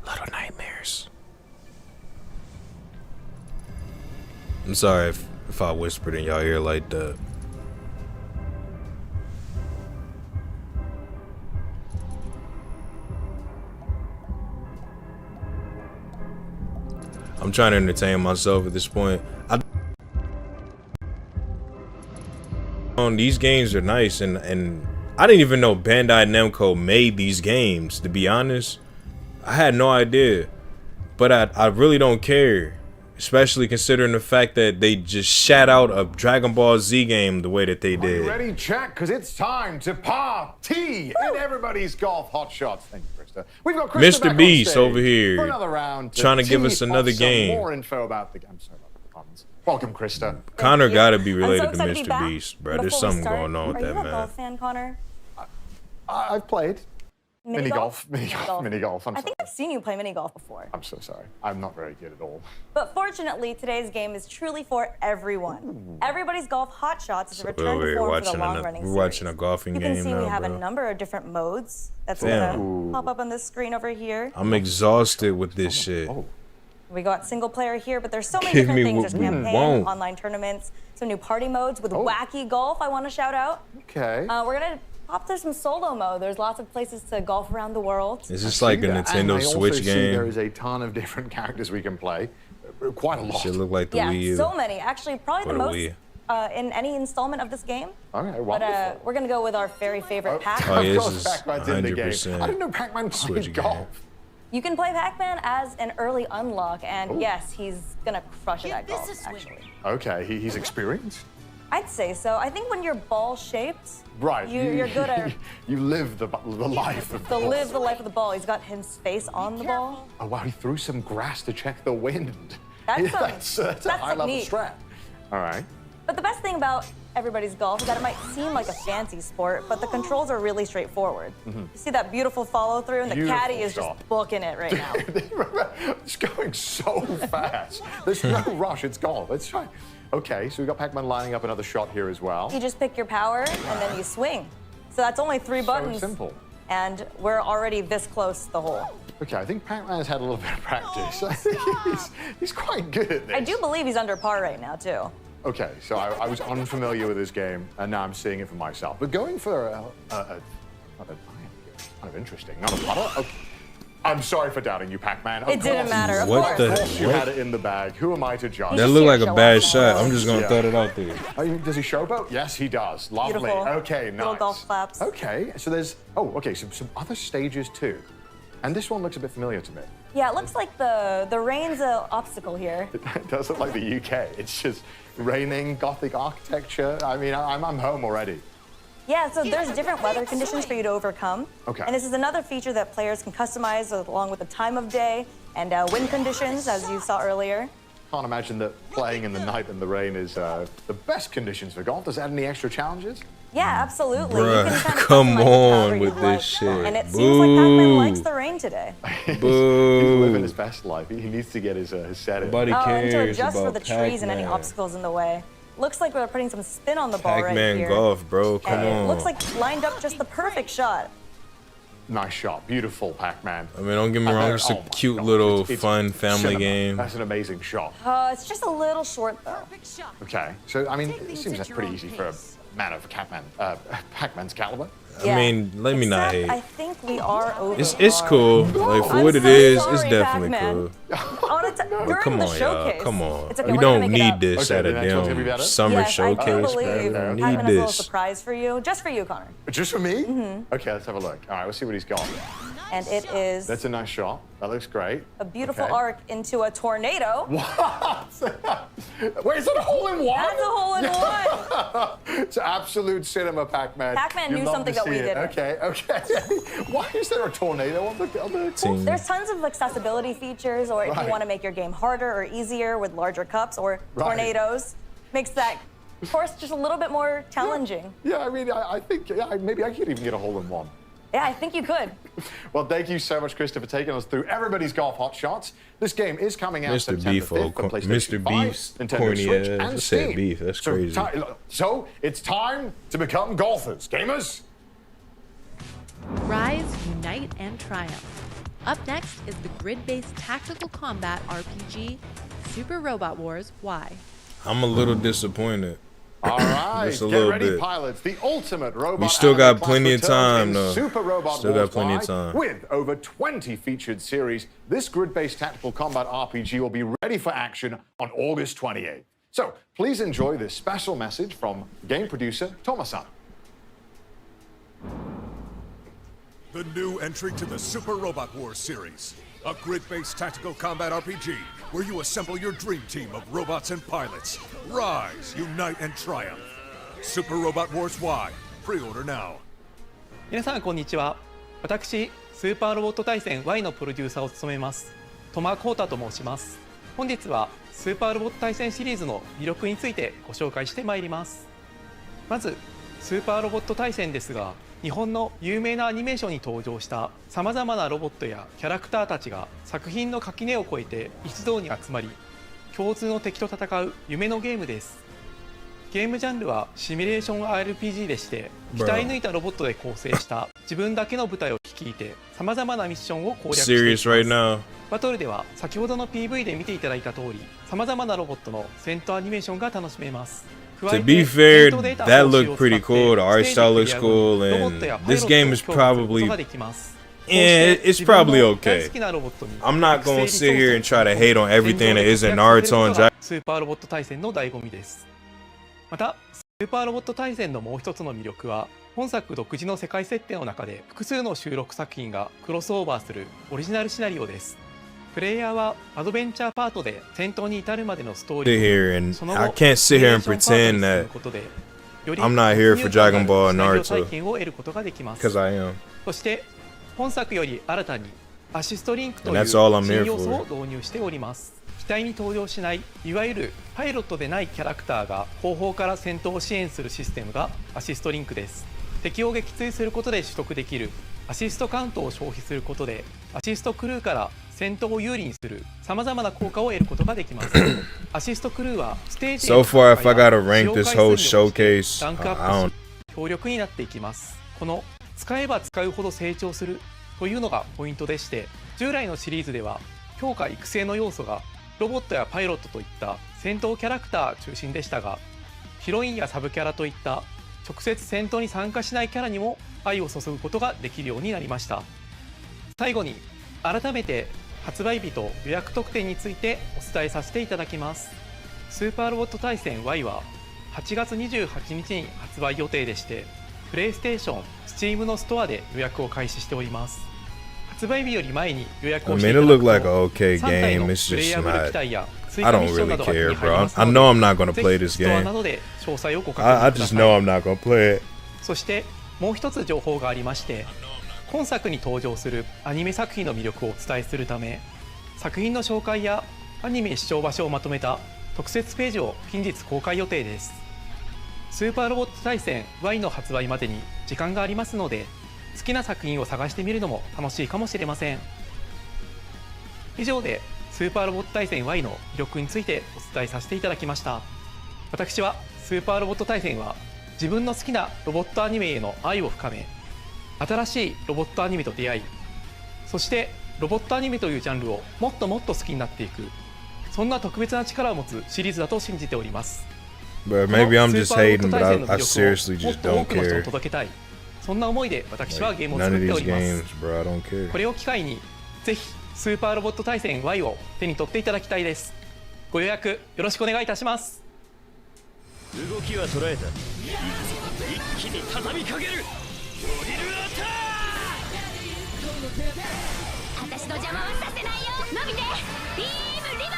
Little Nightmares. I'm sorry if I whispered in y'all ear like that. I'm trying to entertain myself at this point. These games are nice, and I didn't even know Bandai Namco made these games, to be honest. I had no idea, but I really don't care, especially considering the fact that they just shat out a Dragon Ball Z game the way that they did. Are you ready, chat? Because it's time to party in everybody's golf hot shots. Thank you, Krista. We've got Krista Mr. Beast over here for another round trying to give us another some game. More info about the game. I'm sorry about the puns. Welcome, Krista. Connor gotta be related I'm so to excited to be Mr. back. Beast, bro. There's Before we something start, going on with that Are you a man. golf fan, Connor? I've played mini golf. Mini golf. I'm I think sorry. I've seen you play mini golf before. I'm so sorry. I'm not very good at all. But fortunately, today's game is truly for everyone. Everybody's Golf Hot Shots is a So return we're to form for the watching long-running we're watching a golfing You game can see now, we have bro. a number of different modes that's Damn. gonna pop up on this screen over here. I'm exhausted with this shit. We got single player here, but there's so many Give different me things. what There's we campaign, want. online tournaments, some new party modes with wacky golf. I want to shout out. Okay. We're gonna pop through some solo mode. There's lots of places to golf around the world. Is this like a Nintendo Switch game? There is a ton of different characters we can play. Quite a lot. Should look like the Yeah, Wii U. so many. Actually, probably Or the the most Wii. in any installment of this game. Okay, But wonderful. we're gonna go with our very favorite Pac. Oh, yeah, Of course, this is Pac-Man's in the game. 100% I didn't know Pac-Man Switch played game. golf. You can play Pac-Man as an early unlock, and yes, he's gonna crush it at golf, actually. Okay, he's experienced. I'd say so. I think when you're ball-shaped, Right. you're good at You live the life of to live the life of the ball. He's got his face on the ball. Oh wow, he threw some grass to check the wind. That's that's a high level technique. strat. All right. But the best thing about Everybody's Golf is that it might seem like a fancy sport, but the controls are really straightforward. You see that beautiful follow through, and the caddy is just booking it right now. It's going so fast. There's no rush. It's golf. Let's try. Okay, so we've got Pac-Man lining up another shot here as well. You just pick your power, and then you swing. So that's only 3 buttons. So simple. And we're already this close to the hole. Okay, I think Pac-Man has had a little bit of practice. I think he's quite good at this. I do believe he's under par right now, too. Okay, so I was unfamiliar with this game, and now I'm seeing it for myself. But going for kind of interesting. Not a puddle? Okay. I'm sorry for doubting you, Pac-Man. It didn't matter, of what course. the You had it in the bag. Who am I to judge? That looked like a bad shot. I'm just gonna throw it out there. Does he showboat? Yes, he does. Lovely. Beautiful. Okay, nice. Little golf claps. Okay, so there's some other stages too, and this one looks a bit familiar to me. Yeah, it looks like the rain's an obstacle here. It does look like the UK. It's just raining, Gothic architecture. I mean, I'm home already. Yeah, so there's different weather conditions for you to overcome. Okay. And this is another feature that players can customize along with the time of day and wind conditions, as you saw earlier. Can't imagine that playing in the night and the rain is the best conditions for golf. Does it add any extra challenges? Yeah, absolutely. Bruh, you can kind of come customize it on however with you this like. shit. And it seems like Pac-Man likes Boo. the rain today. Boo. He's living his best life. He needs to get his setting. Nobody And to cares adjust for about the trees and any Pac-Man. obstacles in the way. Looks like we're putting some spin on the ball right Pac-Man here. golf, bro. Come And on. it looks like lined up just the perfect shot. Nice shot. Beautiful, Pac-Man. I mean, don't get me wrong. It's a cute little It's fun family cinema. game. That's an amazing shot. It's just a little short, though. Okay, so I mean, it seems that's pretty easy for a man of Pac-Man's caliber. I mean, let me not hate. I think we are over. It's cool. Like for I'm what it so is, sorry, it's definitely Pac-Man. cool. But come the on, y'all. showcase. Come on. It's okay, We we're gonna don't make it need up. this Okay, at a the next one's gonna be damn better? summer Yes, I do showcase, bro. believe We don't Pac-Man need has a little this. surprise for you, just for you, Connor. Just for me? Okay, let's have a look. All right, let's see what he's got. And it is That's a nice shot. That looks great. a beautiful Okay. arc into a tornado. What? Wait, is that a hole in one? That's a hole in one. It's absolute cinema, Pac-Man. Pac-Man You'd knew love something to that we see it. didn't. Okay. Why is there a tornado on the Team. There's tons of accessibility features, or if you Right. want to make your game harder or easier with larger cups or Right. tornadoes, makes that course just a little bit more challenging. Yeah, I mean, I think maybe I could even get a hole in one. Yeah, I think you could. Well, thank you so much, Christopher, for taking us through Everybody's Golf Hot Shots. This game is coming out Mr. September Beef, 5th for PlayStation Mr. 5, Beef's Nintendo corny Switch, ass and said Steam. beef. That's So crazy. So it's time to become golfers, gamers. Rise, unite, and triumph. Up next is the grid-based tactical combat RPG, Super Robot Wars Y. I'm a little disappointed. All right, Just a get little ready, bit. pilots. The ultimate robot. We still anime got class plenty of returns time, in though. Super Robot Still got Wars plenty of Y. time. With over 20 featured series, this grid-based tactical combat RPG will be ready for action on August 28th. So please enjoy this special message from game producer Thomas-san. The new entry to the Super Robot Wars series, a grid-based tactical combat RPG where you assemble your dream team of robots and pilots. Rise, unite, and triumph. Super Robot Wars Y. Pre-order now. 皆さんこんにちは。私スーパーロボット対戦 Y のプロデューサーを務めます戸間光太と申します。本日はスーパーロボット対戦シリーズの魅力についてご紹介してまいります。まずスーパーロボット対戦ですが、日本の有名なアニメーションに登場したさまざまなロボットやキャラクターたちが作品の垣根を越えて一堂に集まり、共通の敵と戦う夢のゲームです。ゲームジャンルはシミュレーション RPG でして、鍛え抜いたロボットで構成した自分だけの部隊を率いてさまざまなミッションを攻略していきます。 Serious right now? バトルでは先ほどの PV で見ていただいた通り、さまざまなロボットの戦闘アニメーションが楽しめます。 To be fair, that looked pretty cool. The art style looks cool, and this game is probably, it's probably okay. I'm not gonna sit here and try to hate on everything that isn't Naruto and Jack. スーパーロボット対戦の醍醐味です。また、スーパーロボット対戦のもう一つの魅力は、本作独自の世界設定の中で複数の収録作品がクロスオーバーするオリジナルシナリオです。プレイヤーはアドベンチャーパートで戦闘に至るまでのストーリ Sit here ー and その I 後 can't sit here and クリエーション pretend パートに進む that ことでより I'm not here for Dragon Ball and シナリオ Naruto 体験を得ることができます。 because I am. そして本作より新たにアシストリンクとい And う that's all I'm 新 here 要素 for. を導入しております。機体に登場しないいわゆるパイロットでないキャラクターが後方から戦闘を支援するシステムがアシストリンクです。敵を撃墜することで取得できるアシストカウントを消費することでアシストクルーから戦闘を有利にするさまざまな効果を得ることができます。アシストクルーはステージ So far, if I gotta rank this whole showcase, ランクア I ッ don't. プし強力になっていきます。この使えば使うほど成長するというのがポイントでして、従来のシリーズでは強化育成の要素がロボットやパイロットといった戦闘キャラクター中心でしたが、ヒロインやサブキャラといった直接戦闘に参加しないキャラにも愛を注ぐことができるようになりました。最後に改めて発売日と予約特典についてお伝えさせていただきます。スーパーロボット対戦 Y は8月28日に発売予定でして、プレイステーション、Steam のストアで予約を開始しております。発売日より前に予約をしていただくと、3体のプレイヤブル機体や追加ミッションなどが手に入りますので、ぜひストアなどで詳細をご確認ください。そしてもう一つ情報がありまして、今作に登場するアニメ作品の魅力をお伝えするため、作品の紹介やアニメ視聴場所をまとめた特設ページを近日公開予定です。スーパーロボット対戦 Y の発売までに時間がありますので、好きな作品を探してみるのも楽しいかもしれません。以上でスーパーロボット対戦 Y の魅力についてお伝えさせていただきました。私はスーパーロボット対戦は自分の好きなロボットアニメへの愛を深め、新しいロボットアニメと出会い、そしてロボットアニメというジャンルをもっともっと好きになっていく、そんな特別な力を持つシリーズだと信じております。 But maybe I'm just hating, but I seriously just don't care. そんな思いで私はゲームを作っております。これを機会にぜひスーパーロボット対戦 Y を手に取っていただきたいです。ご予約よろしくお願いいたします。動きは捉えた。一気に畳みかける。ドリルアタック。私の邪魔はさせないよ。伸びてビームリボ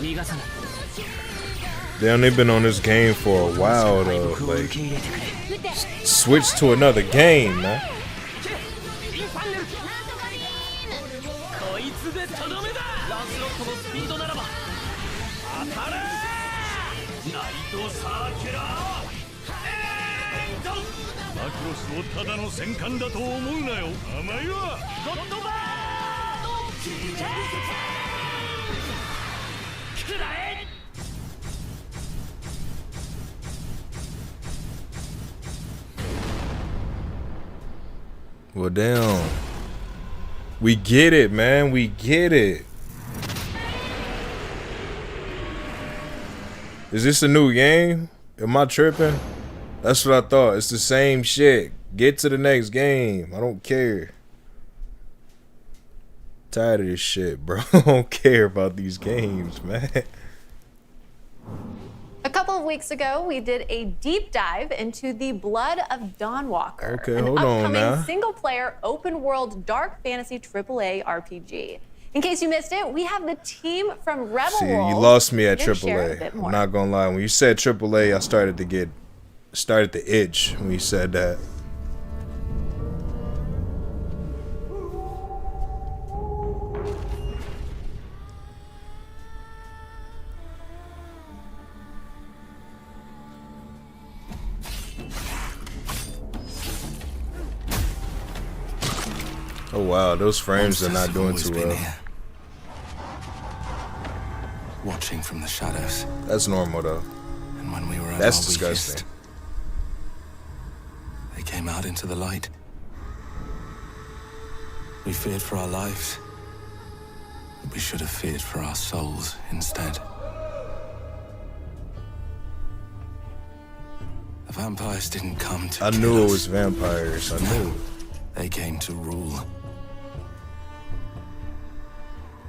ン。逃がさない。 Damn, they've been on this game for a while though. Like, switch to another game, man. こいつでとどめだ。ランスロットのスピードならば当たれ。ナイトサーキュラーエント。マクロスをただの戦艦だと思うなよ。甘いわ。ゴッドバーくらえ。 Well, damn. We get it, man. We get it. Is this a new game? Am I tripping? That's what I thought. It's the same shit. Get to the next game. I don't care. Tired of this shit, bro. I don't care about these games, man. A couple of weeks ago, we did a deep dive into the Blood of Dawnwalker, an upcoming single-player, open-world, dark fantasy AAA RPG. In case you missed it, we have the team from Rebel World. You lost me at AAA. I'm not gonna lie. When you said AAA, I started to itch when you said that. Oh wow, those frames are not doing too well. Watching from the shadows. That's normal though. And when we were at That's our disgusting. weakest, they came out into the light. We feared for our lives. But we should have feared for our souls instead. The vampires didn't come to I kill knew it us. was vampires. I knew. They came to rule.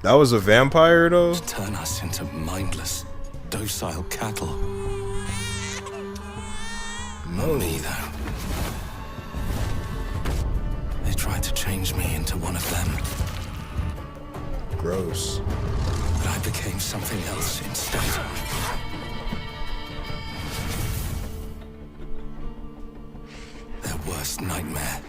That was a vampire though? To turn us into mindless, docile cattle. No. Not me, though. They tried to change me into one of them. Gross. But I became something else instead. worst nightmare.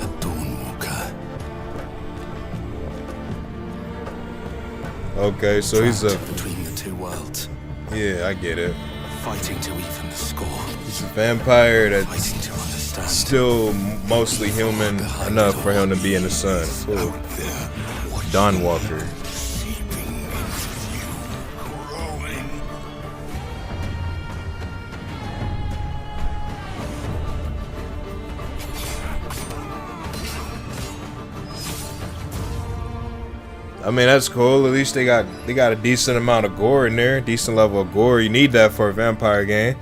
A Dawnwalker. Okay, so he's a between the two worlds. Yeah, I get it. Fighting to even the score. He's a vampire that's still mostly human enough for him to be in the sun. Cool. Dawnwalker. I mean, that's cool. At least they got a decent amount of gore in there, decent level of gore. You need that for a vampire game.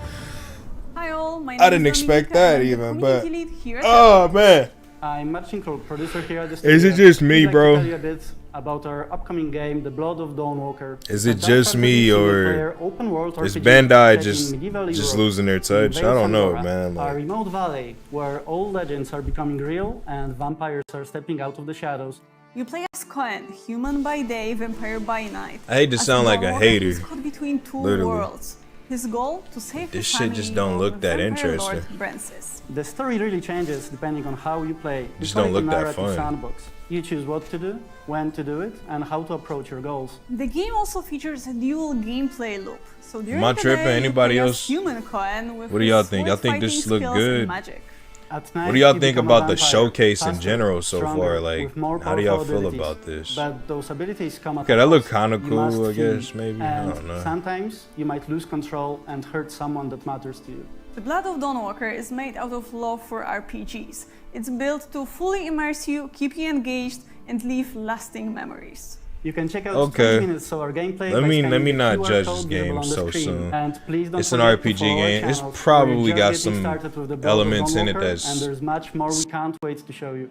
Hi all, my name I didn't is expect Dominica, that I'm the even, but community lead here at oh Tekken. man, I'm Marcin, producer here at the Is it studio. just me, I'd like bro? to tell you a bit about our upcoming game, The Blood of Dawnwalker. Is it A just me, single-player or open-world is RPG Bandai set in just medieval Europe losing their in touch? I Vale don't know, Sandora, man. a Like, remote valley where all legends are becoming real and vampires are stepping out of the shadows. You play as Cohen, human by day, vampire by night. I hate to As sound like a Dawnwalker, hater, he's caught between two literally. worlds. His goal to save This the shit just family don't of look that vampire interesting. Lord Francis. The story really changes depending on how you play. Just We call don't it look a that narrative fun. sandbox. You choose what to do, when to do it, and how to approach your goals. The game also features a dual gameplay loop. So during Am I the tripping? day, you Anybody play as else? human Cohen with What do y'all his think? Y'all think this sword look fighting skills good? and magic. At night, what do y'all you think become a about the vampire, showcase in faster, general so stronger, far? Like, with more how do y'all powerful feel abilities. about this? But those abilities come at Okay, a that look cost. kind of You cool, must I guess, feed, maybe. I and don't know. sometimes you might lose control and hurt someone that matters to you. The Blood of Dawnwalker is made out of love for RPGs. It's built to fully immerse you, keep you engaged, and leave lasting memories. You can check out Okay. 20 minutes of our gameplay. Let by me scanning the not QR judge code this visible game on the so screen. soon. And please don't It's an forget to RPG follow our game. It's channels. We're probably just got getting some started with the Blood of elements in it Dawnwalker, that's and there's much more we can't wait to show you.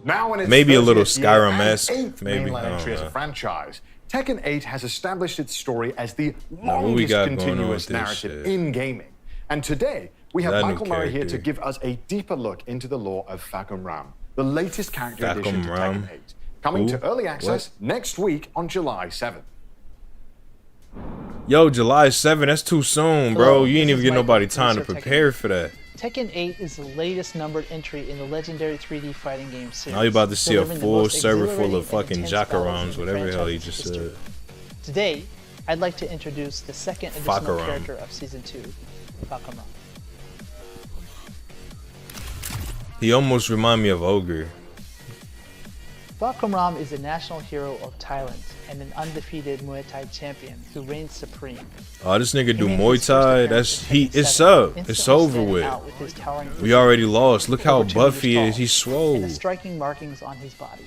Now in its Maybe a 30th little year Skyrim-esque, and eighth maybe, mainline I don't entry as a know. franchise, Tekken 8 has established its story as the Now, what we longest got going on continuous with this narrative shit? in gaming. And today, we have That new Michael Murray here to character. give us a deeper look into the lore of Facum Ram, the latest character addition to Facum Ram? Tekken 8, coming Who? to early access next week on July 7th. Yo, July 7th, that's too soon, bro. Hello, You ain't this even is get Michael, nobody time to producer of Tekken. prepare for that. Tekken 8 is the latest numbered entry in the legendary 3D fighting game series. Now you about to see a delivering the full most server full exhilarating of fucking and intense battles Jacarons, in the whatever the hell he franchise's just history. said. Today, I'd like to introduce the second additional Fakaram. character of Season 2, Fakaram. He almost remind me of Ogre. Fakaram is a national hero of Thailand and an undefeated Muay Thai champion who reigns supreme. Oh, this nigga do He made Muay his first Thai. appearance That's in he. Tekken It's 7, up. It's instantly over standing with. out with his towering We physique, already lost. Look how over 2 buff he meters is. He's tall, swole. and the striking markings on his body.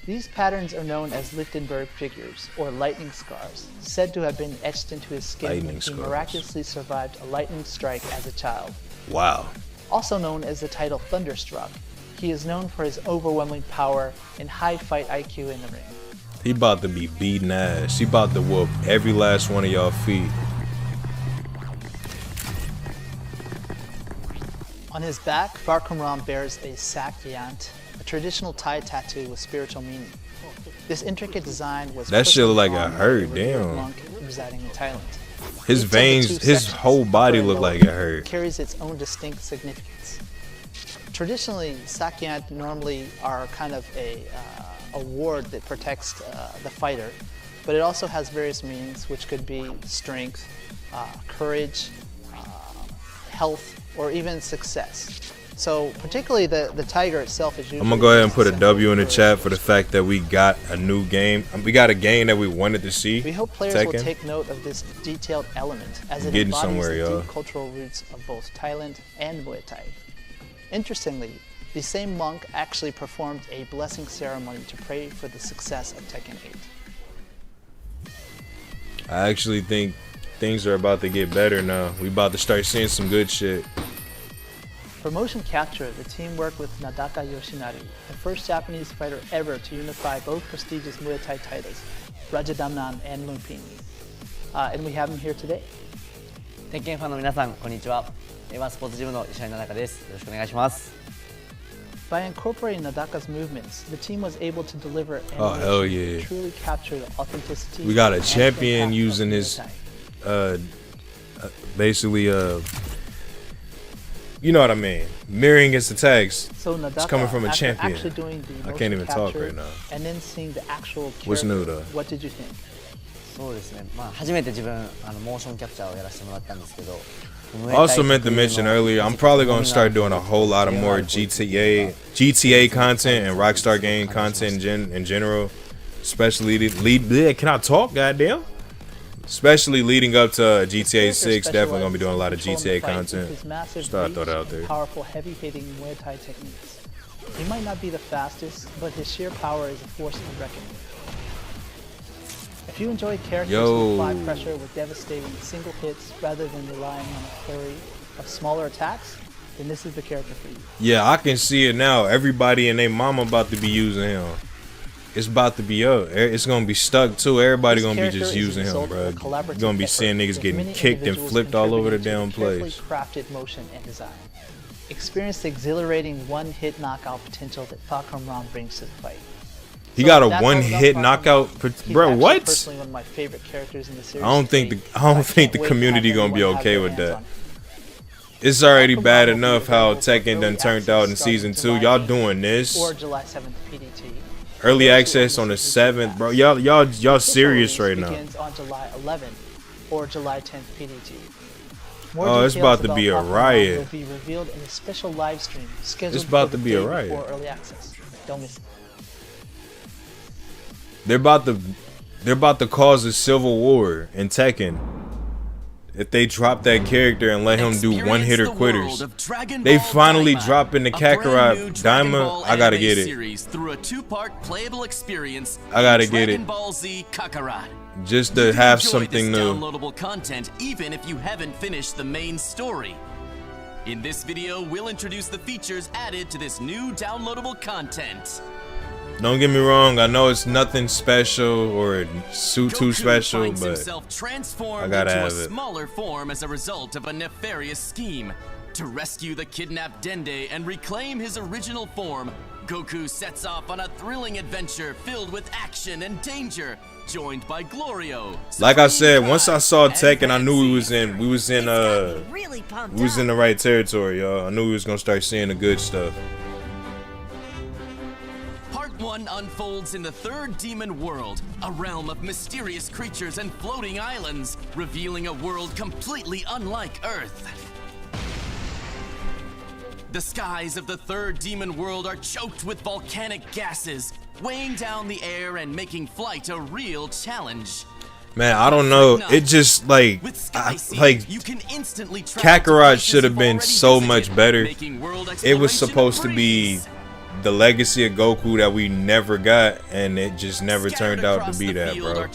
These patterns are known as Lichtenberg figures, or lightning scars, said to have been etched into his skin Lightning when he scars. miraculously survived a lightning strike as a child. Wow. Also known as the title Thunderstruck, he is known for his overwhelming power and high fight IQ in the ring. He about to be beating ass. He about to whoop every last one of y'all feet. On his back, Fakaram bears a sakyant, a traditional Thai tattoo with spiritual meaning. This intricate design was That shit look like personally it drawn by a hurt, revered damn. monk residing in Thailand. His Each of the veins, two his sections, whole body upper and look lower, like it hurt. carries its own distinct significance. Traditionally, sakyant normally are kind of a ward that protects the fighter, but it also has various meanings, which could be strength, courage, health, or even success. So particularly the tiger itself is usually... I'm gonna go ahead and put a W in the chat for the fact that we got a new game. We got a game that we wanted to see. We hope players will Tekken. take note of this detailed element as it Getting embodies somewhere, the y'all. deep cultural roots of both Thailand and Muay Thai. Interestingly, the same monk actually performed a blessing ceremony to pray for the success of Tekken 8. I actually think things are about to get better now. We about to start seeing some good shit. For motion capture, the team worked with Nadaka Yoshinari, the first Japanese fighter ever to unify both prestigious Muay Thai titles, Rajadamnan and Lumpini. And we have him here today. 鉄拳ファンの皆さんこんにちは。ワンスポーツジムの石原奈々です。よろしくお願いします。By incorporating Nadaka's movements, the team was able to deliver Oh, hell yeah. that truly captured authenticity. We got a and champion impact using of his, Muay Thai. basically, you know what I mean, mirroring his attacks. So Nadaka, It's coming from a after champion. actually doing the I motion can't even talk capture right now. And then seeing the actual What's new character, though? What did you think? そうですね。まあ初めて自分モーションキャプチャーをやらせてもらったんですけど。 I also meant to mention earlier, I'm probably gonna start doing a whole lot of more GTA content and Rockstar game content in general, especially can I talk? Goddamn. Especially leading up to GTA 6, definitely gonna be doing a lot of GTA content. Just thought I'd throw that out there. Powerful, heavy-hitting Muay Thai techniques. He might not be the fastest, but his sheer power is a force to reckon with. If you enjoy characters who apply pressure with devastating single hits rather than relying on a flurry of smaller attacks, then this is the character for you. Yeah, I can see it now. Everybody and their mama about to be using him. It's about to be up. It's gonna be stuck too. Everybody gonna be just using him, bro. You're gonna be seeing niggas getting kicked and flipped all over the damn place. Crafted motion and design. Experience the exhilarating one-hit knockout potential that Falcon Ram brings to the fight. He got a one-hit knockout, bro. What? Personally, one of my favorite characters in the series. I don't think the community gonna be okay with that. It's already bad enough how Tekken done turned out in season 2. Y'all doing this? Or July 7th PDT. Early access on the 7th, bro. Y'all serious right now? Begins on July 11th or July 10th PDT. Oh, it's about to be a riot. Will be revealed in a special live stream scheduled It's about for to the be a day riot. before early access. Don't miss it. They're about to cause a civil war in Tekken. If they drop that character and let him do one-hitter quitters. They finally dropping the Kakarot Daima. I gotta get it. Through a two-part playable experience. I gotta get it. Dragon Ball Z Kakarot. Just to have something new. Downloadable content even if you haven't finished the main story. In this video, we'll introduce the features added to this new downloadable content. Don't get me wrong, I know it's nothing special or too special, but I gotta have into a it. smaller form as a result of a nefarious scheme. To rescue the kidnapped Dende and reclaim his original form, Goku sets off on a thrilling adventure filled with action and danger, joined by Glorio. Like I said, once I saw Tekken, I knew we was in the right territory, y'all. I knew we was gonna start seeing the good stuff. Part 1 unfolds in the third demon world, a realm of mysterious creatures and floating islands, revealing a world completely unlike Earth. The skies of the third demon world are choked with volcanic gases, weighing down the air and making flight a real challenge. Man, I don't know. It just like Kakarot should have been so much better. It was supposed to be the legacy of Goku that we never got, and it just never turned out to be that, bro.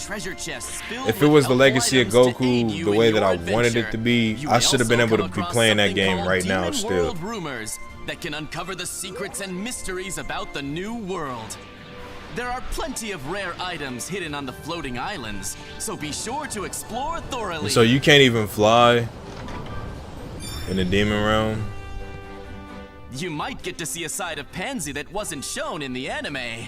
If it was the legacy of Goku the way that I wanted it to be, I should have been able to be playing that game right now still. Rumors that can uncover the secrets and mysteries about the new world. There are plenty of rare items hidden on the floating islands, so be sure to explore thoroughly. So you can't even fly in the demon realm? You might get to see a side of Pansy that wasn't shown in the anime.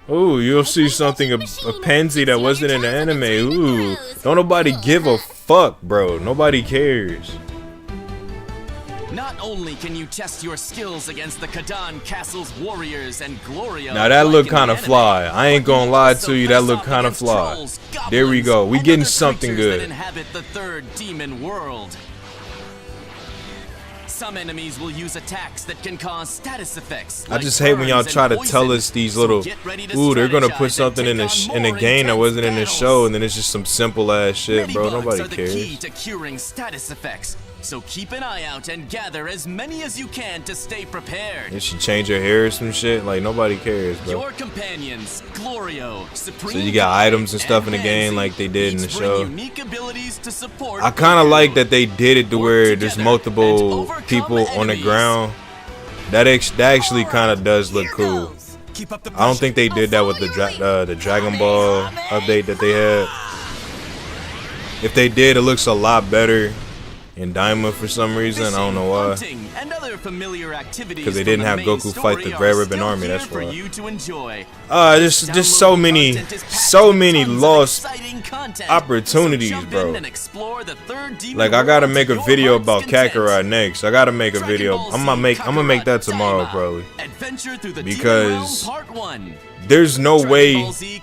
Ooh, you'll see something of Pansy that wasn't in the anime. Ooh, don't nobody give a fuck, bro. Nobody cares. Not only can you test your skills against the Kadan Castle's warriors and Glorio. Now that look kind of fly. I ain't gonna lie to you, that look kind of fly. There we go. We getting something good. That inhabit the third demon world. Some enemies will use attacks that can cause status effects. I just hate when y'all try to tell us these little, ooh, they're gonna put something in the game that wasn't in the show, and then it's just some simple ass shit, bro. Nobody cares. Key to curing status effects. So keep an eye out and gather as many as you can to stay prepared. Did she change her hair or some shit? Like nobody cares, bro. Your companions, Glorio, Supreme. So you got items and stuff in the game like they did in the show. Unique abilities to support. I kind of like that they did it to where there's multiple people on the ground. That actually kind of does look cool. I don't think they did that with the Dragon Ball update that they had. If they did, it looks a lot better. in Diamond for some reason. I don't know why. Because they didn't have Goku fight the Red Ribbon Army. That's why. There's just so many lost opportunities, bro. Like, I gotta make a video about Kakarot next. I gotta make a video. I'm gonna make that tomorrow, probably. Because there's no way. I'm trying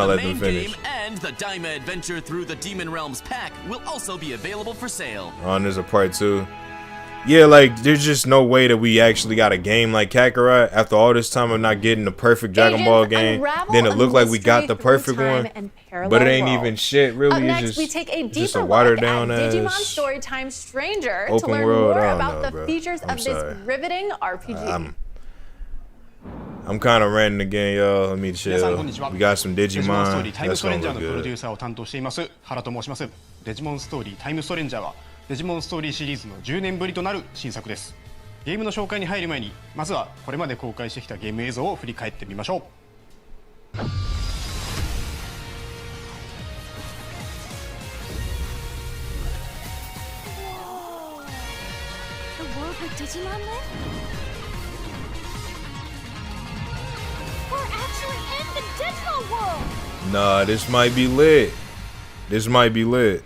to let them finish. And the Daima Adventure Through the Demon Realms pack will also be available for sale. Oh, and there's a part 2. Yeah, like, there's just no way that we actually got a game like Kakarot after all this time of not getting the perfect Dragon Ball game. Then it looked like we got the perfect one, but it ain't even shit, really. Up It's next, just, we take a just deeper a watered look down at Digimon ass Storytime Stranger to open learn world. more I don't about know, the bro. features I'm of sorry. this riveting RPG. I'm kind of ranting again, y'all. Let me 皆さんこんにちは。 chill. We got some デジモンストーリ Digimon. ータイム That's ストレン gonna ジャー look のプロデュ good. ーサーを担当しています原と申します。デジモンストーリータイムストレンジャーはデジモンストーリーシリーズの10年ぶりとなる新作です。ゲームの紹介に入る前にまずはこれまで公開してきたゲーム映像を振り返ってみましょう。 The world where Digimon live? We're actually in the Digimon world! Nah, this might be lit. This might be lit.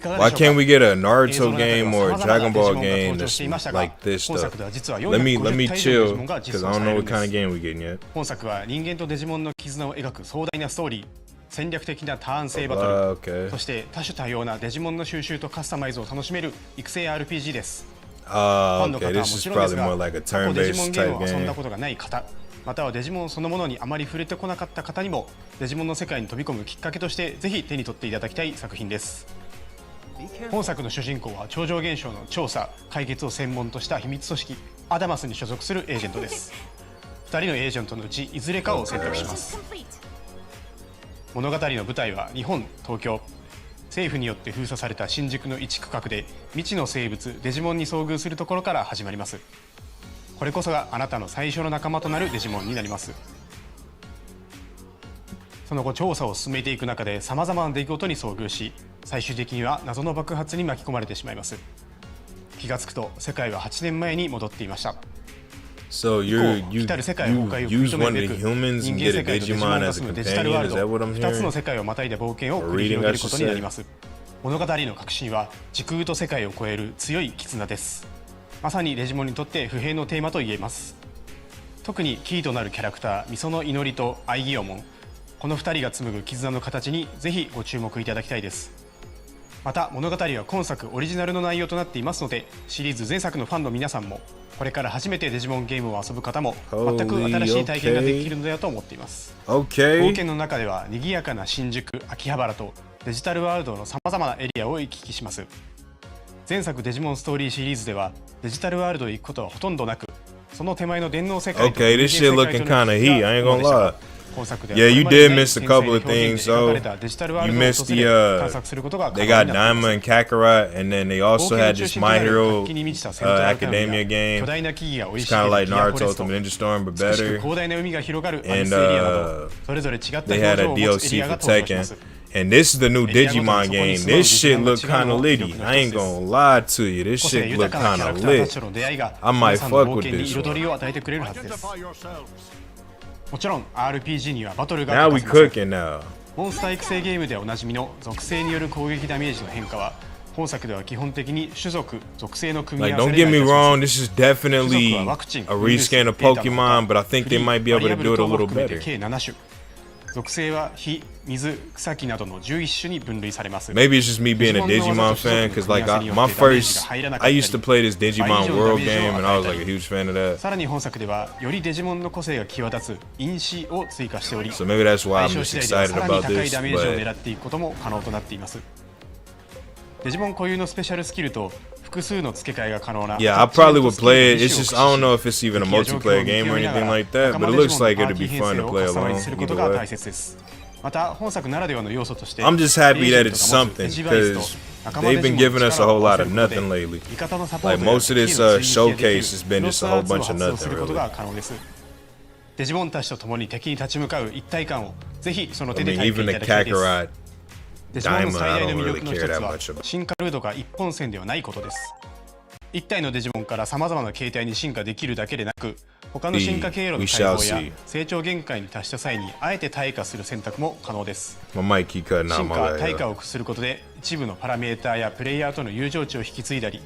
Why can't we get a Naruto game or a Dragon Ball game that's like this stuff? Let me chill, because I don't know what kind of game we're getting yet. 本作は人間とデジモンの絆を描く壮大なストーリー、戦略的なターン制バトル、 Okay. そして多種多様なデジモンの収集とカスタマイズを楽しめる育成 RPG です。 Okay, this is probably more like a 過去デジモ turn-based ンゲーム type を遊んだ game. ことがない方、またはデジモンそのものにあまり触れてこなかった方にもデジモンの世界に飛び込むきっかけとしてぜひ手に取っていただきたい作品です。本作の主人公は超常現象の調査・解決を専門とした秘密組織アダマスに所属するエージェントです。2人のエージェントのうちいずれかを選択します。物語の舞台は日本、東京。政府によって封鎖された新宿の一区画で未知の生物デジモンに遭遇するところから始まります。これこそがあなたの最初の仲間となるデジモンになります。その後調査を進めていく中でさまざまな出来事に遭遇し、最終的には謎の爆発に巻き込まれてしまいます。気がつくと世界は8年前に戻っていました。 So you use one of the humans and get a Digimon as a companion? Is that what I'm 2つの hearing? 世界をまたいだ冒険を繰り広げることになります。物語の核心は時空と世界を超える強い絆です。まさにデジモンにとって不平のテーマと言えます。特にキーとなるキャラクターミソの祈りとアイギオモン、この2人が紡ぐ絆の形にぜひご注目いただきたいです。また物語は今作オリジナルの内容となっていますので、シリーズ前作のファンの皆さんもこれから初めてデジモンゲームを遊ぶ方も全く新しい体験ができるのだと思っています。冒険の中では賑やかな新宿、秋葉原とデジタルワールドのさまざまなエリアを行き来します。前作デジモンストーリーシリーズではデジタルワールドへ行くことはほとんどなく、その手前の電脳世界と Okay, this shit looking kind of heat. I ain't gonna lie. Yeah, you did miss a couple of things. So you missed the they got Daima and Kakarot, and then they also had this My Hero Academia game. It's kind of like Naruto Ultimate Ninja Storm, but better. And they had a DLC for Tekken. And this is the new Digimon game. This shit look kind of litty. I ain't gonna lie to you. This shit look kind of lit. I might fuck with this one. もちろん RPG にはバトルが Now we cooking now. モンスター育成ゲームでおなじみの属性による攻撃ダメージの変化は本作では基本的に種族属性の組み合 Like, わせ don't で get me 成立します wrong, this is definitely a rescan of Pokemon, but I think they might be able to do it a little better. 計7種属性は火、水、草木などの11種に分類されます。 Maybe it's just me being a Digimon fan, because like I used to play this Digimon World game, and I was like a huge fan of that. さらに本作ではよりデジモンの個性が際立つ因子を追加しており、 So maybe that's why I'm 相 just 性次第 excited ではさらに about 高い this, ダメージを but 狙っていくことも可能となっています。デジモン固有のスペシャルスキルと複数の付け替えが可能な yeah, I probably would play it. It's just I don't know if it's even a multiplayer game or anything like that, but it looks like it'd be fun to play alone. Either way. また本作ならではの要素として I'm just happy that it's something, because they've been giving us a whole lot of nothing lately. Like most of this showcase has been just a whole bunch of nothing, really. デジモンたちと共に敵に立ち向かう一体感をぜひその I 手で mean, 体験 even い the ただきたいです Kakarot デジモンの Diamond, 最 I 大の don't 魅 really 力の care 一つ that は much about. 進化ルートが一本線ではないことです。一体のデジモンからさまざまな形態に進化できるだけでなく、他の進化経路の We 解 shall 放や see. 成長限界に達した際にあえて退化する選択も可能です。 My mic keep cutting out 進 my 化 bad. 退化をすることで一部のパラメーターやプレイヤーとの友情値を引き継いだり、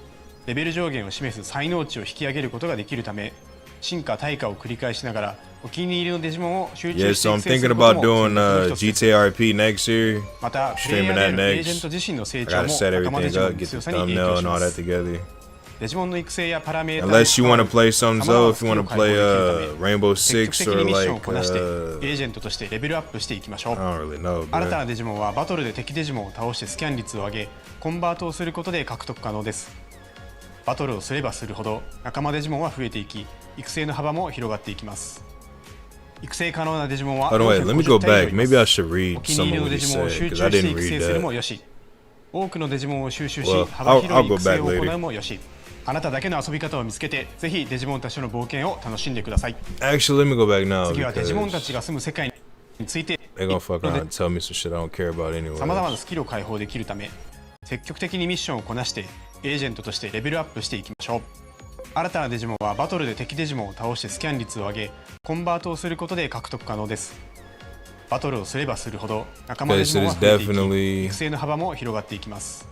レベル上限を示す才能値を引き上げることができるため、進化退化を繰り返しながらお気に入りのデジモンを集 Yeah, 中して so 育 I'm 成す thinking ること about も doing 選択の一つです。 GTRP next year. またプレイヤ Streaming ーであ that るエージェン next. ト自身の成 I 長 gotta も set 仲間デ everything ジモン up, の get the 強さに影 thumbnail 響し and ま all that す。 together. デジモンの育成やパラメータ Unless you want to play some 様々 though, な if ス you キル want を to 解放 play できるため Rainbow 積極 Six 的 or にミッションを like こなしてエージェントとしてレベルアップしていきましょう。 I don't really know, 新た bro. なデジモンはバトルで敵デジモンを倒してスキャン率を上げコンバートをすることで獲得可能です。バトルをすればするほど仲間デジモンは増えていき、育成の幅も広がっていきます。育成可能なデジモンは Hold on, wait, let me go 450体 back. 以上います。 Maybe I should read お気に入 some り of の what デ he ジモンを said 集 because 中 I して didn't 育成 read するも that. よし、多くのデジモンを収集し Well, 幅広 I'll い go 育成 back を行 later. うもよし、あなただけの遊び方を見つけてぜひデジモンたちとの冒険を楽しんでください。 Actually, let me go back now 次はデジモンた because ちが住む世界について they're gonna fuck around and tell me some shit I don't care about さまざま anyway. なスキルを解放できるため積極的にミッションをこなしてエージェントとしてレベルアップしていきましょう。新たなデジモンはバトルで敵デジモンを倒してスキャン率を上げコンバートをすることで獲得可能です。バトルをすればするほど仲間デジモンは増えていき、育成の幅も広がっていきます。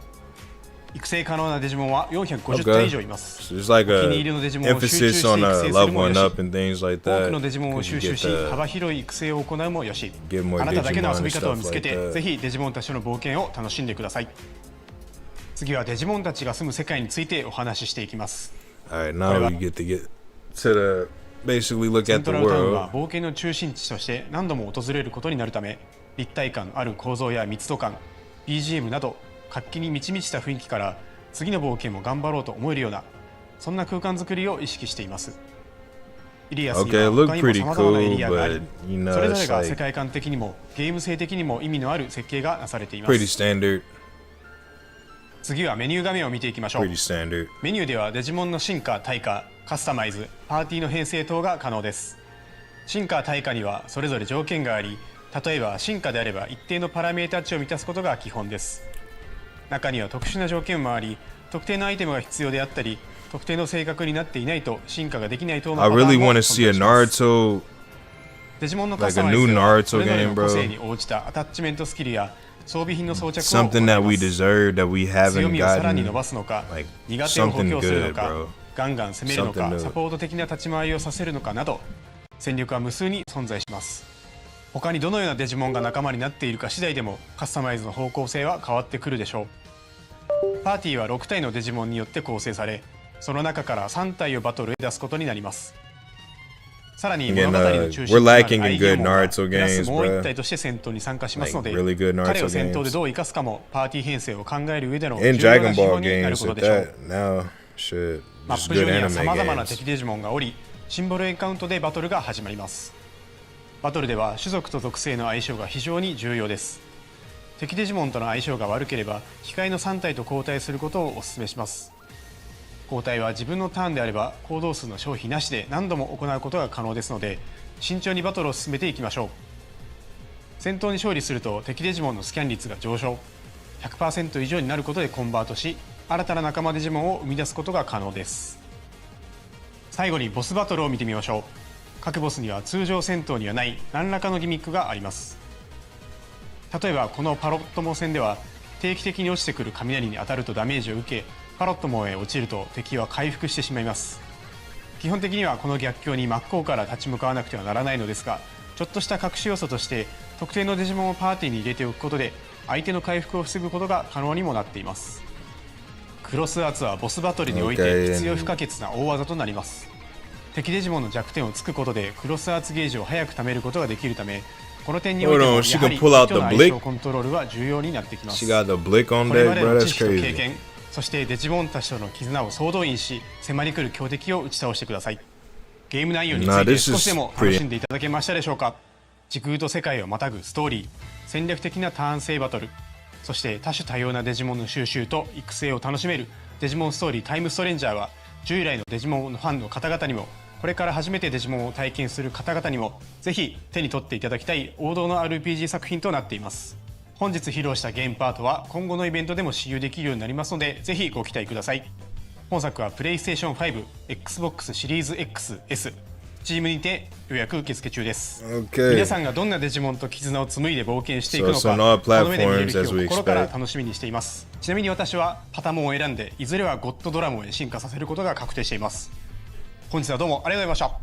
育成可能なデジモンは450体以上います。 There's like お気 a に入りのデジモンを集中して emphasis 育 on 成するも leveling よ up し、 and things like 多 that. くのデジモンを 'Cause 収 you 集 get し the 幅広い育成を行うもよし、 get more あなただけの遊 Digimon び and 方を stuff 見つけ like て that. ぜひデジモンたちとの冒険を楽しんでください。次はデジモンたちが住む世界についてお話ししていきます。 All right, now we get to the basically look セ at ント the ラルタウンは world. 冒険の中心地として何度も訪れることになるため、立体感ある構造や密度感、BGM など活気に満ち満ちた雰囲気から次の冒険も頑張ろうと思えるようなそんな空間作りを意識しています。イリアスに Okay, は it looked 他にも pretty 様々なエ cool, リアがあり but you know それぞれ it's が世 like 界観的にもゲーム性的にも意味のある設計がなされています。 pretty standard. 次はメニュー画面を見ていきましょう。 Pretty standard. メニューではデジモンの進化、退化、カスタマイズ、パーティーの編成等が可能です。進化、退化にはそれぞれ条件があり、例えば進化であれば一定のパラメータ値を満たすことが基本です。中には特殊な条件もあり、特定のアイテムが必要であったり、特定の性格になっていないと進化ができない等の I パター really ンも want to see a 存在します。 Naruto, デジモンのカ like スタ a マイズ new では Naruto それぞれ game, の個性 bro. に応じたアタッチメントスキルや装備品の装着を行い Something that ま we す。 deserve that we 強 haven't みをさらに伸 gotten. ばすのか、 like 苦手を補 something 強するの good, か bro. ガンガン攻めるの Something か new. サポート的な立ち回りをさせるのかなど戦力は無数に存在します。他にどのようなデジモンが仲間になっているか次第でもカスタマイズの方向性は変わってくるでしょう。パーティーは6体のデジモンによって構成され、その中から3体をバトルへ出すことになります。さらに Again, 物語の中 we're 心となる lacking ア in イデア good モンが Naruto プラス games, もう bro. 1体として戦闘に参加しますので、 Like really good Naruto 彼を戦闘で games. どう生かすかもパーティー編成を考える上での And 重要な Dragon 資 Ball 本になる games こと at でしょう。 that. Now, shit, マ just ップ上 good には anime 様々な games. 敵デジモンがおり、シンボルエンカウントでバトルが始まります。バトルでは種族と属性の相性が非常に重要です。敵デジモンとの相性が悪ければ控えの3体と交代することをお勧めします。交代は自分のターンであれば行動数の消費なしで何度も行うことが可能ですので、慎重にバトルを進めていきましょう。戦闘に勝利すると敵デジモンのスキャン率が上昇、 100% 以上になることでコンバートし、新たな仲間デジモンを生み出すことが可能です。最後にボスバトルを見てみましょう。各ボスには通常戦闘にはない何らかのギミックがあります。例えばこのパロットモ戦では定期的に落ちてくる雷に当たるとダメージを受け、パロットモへ落ちると敵は回復してしまいます。基本的にはこの逆境に真っ向から立ち向かわなくてはならないのですが、ちょっとした隠し要素として特定のデジモンをパーティーに入れておくことで相手の回復を防ぐことが可能にもなっています。クロスアーツはボスバトルにおいて必要不可欠な大技となります。敵デジモンの弱点を突くことでクロスアーツゲージを早く貯めることができるため、この点においてもやはり敵との相性コントロールは重要になってきます。これまでの知識と経験、そしてデジモンたちとの絆を総動員し、迫り来る強敵を打ち倒してください。ゲーム内容について少しでも楽しんでいただけましたでしょうか。時空と世界をまたぐストーリー、戦略的なターン制バトル、そして多種多様なデジモンの収集と育成を楽しめるデジモンストーリータイムストレンジャーは、従来のデジモンのファンの方々にもこれから初めてデジモンを体験する方々にもぜひ手に取っていただきたい王道の RPG 作品となっています。本日披露したゲームパートは今後のイベントでも使用できるようになりますのでぜひご期待ください。本作は PlayStation 5、Xbox シリーズ XS、Steam にて予約受付中です。皆さんがどんなデジモンと絆を紡いで冒険していくのか、この目で見れる日を心から楽しみにしています。ちなみに私はパタモンを選んでいずれはゴッドドラモンへ進化させることが確定しています。本日はどうもありがとうございまし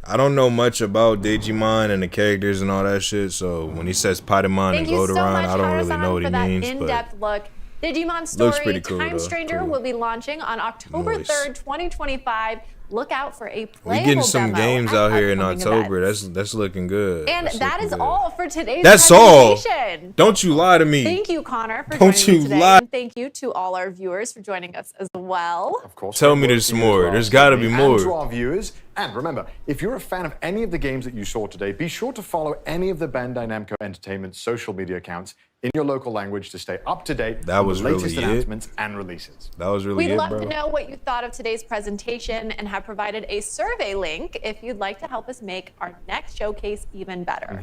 た。I don't know much about Digimon and the characters and all that shit, so when he says Patamon and Goldorand, I don't really know what he means. In-depth look. Digimon Looks Story pretty cool, Time though. Stranger Cool. will be launching on October 3rd, 2025. Look out for a We playable getting some demo games at out here in upcoming October. events. That's looking good. And that is all for today's That's all. presentation. Don't you lie to me. Thank you, Connor, for Don't joining you me today. lie. And thank you to all our viewers for joining us as well. Of course. Tell me there's more. There's got to be more. And to our viewers, and remember, if you're a fan of any of the games that you saw today, be sure to follow any of the Bandai Namco Entertainment social media accounts in your local language to stay up to date That on was the latest really it. announcements and releases. That was really We'd it, love bro. to know what you thought of today's presentation and have provided a survey link if you'd like to help us make our next showcase even better.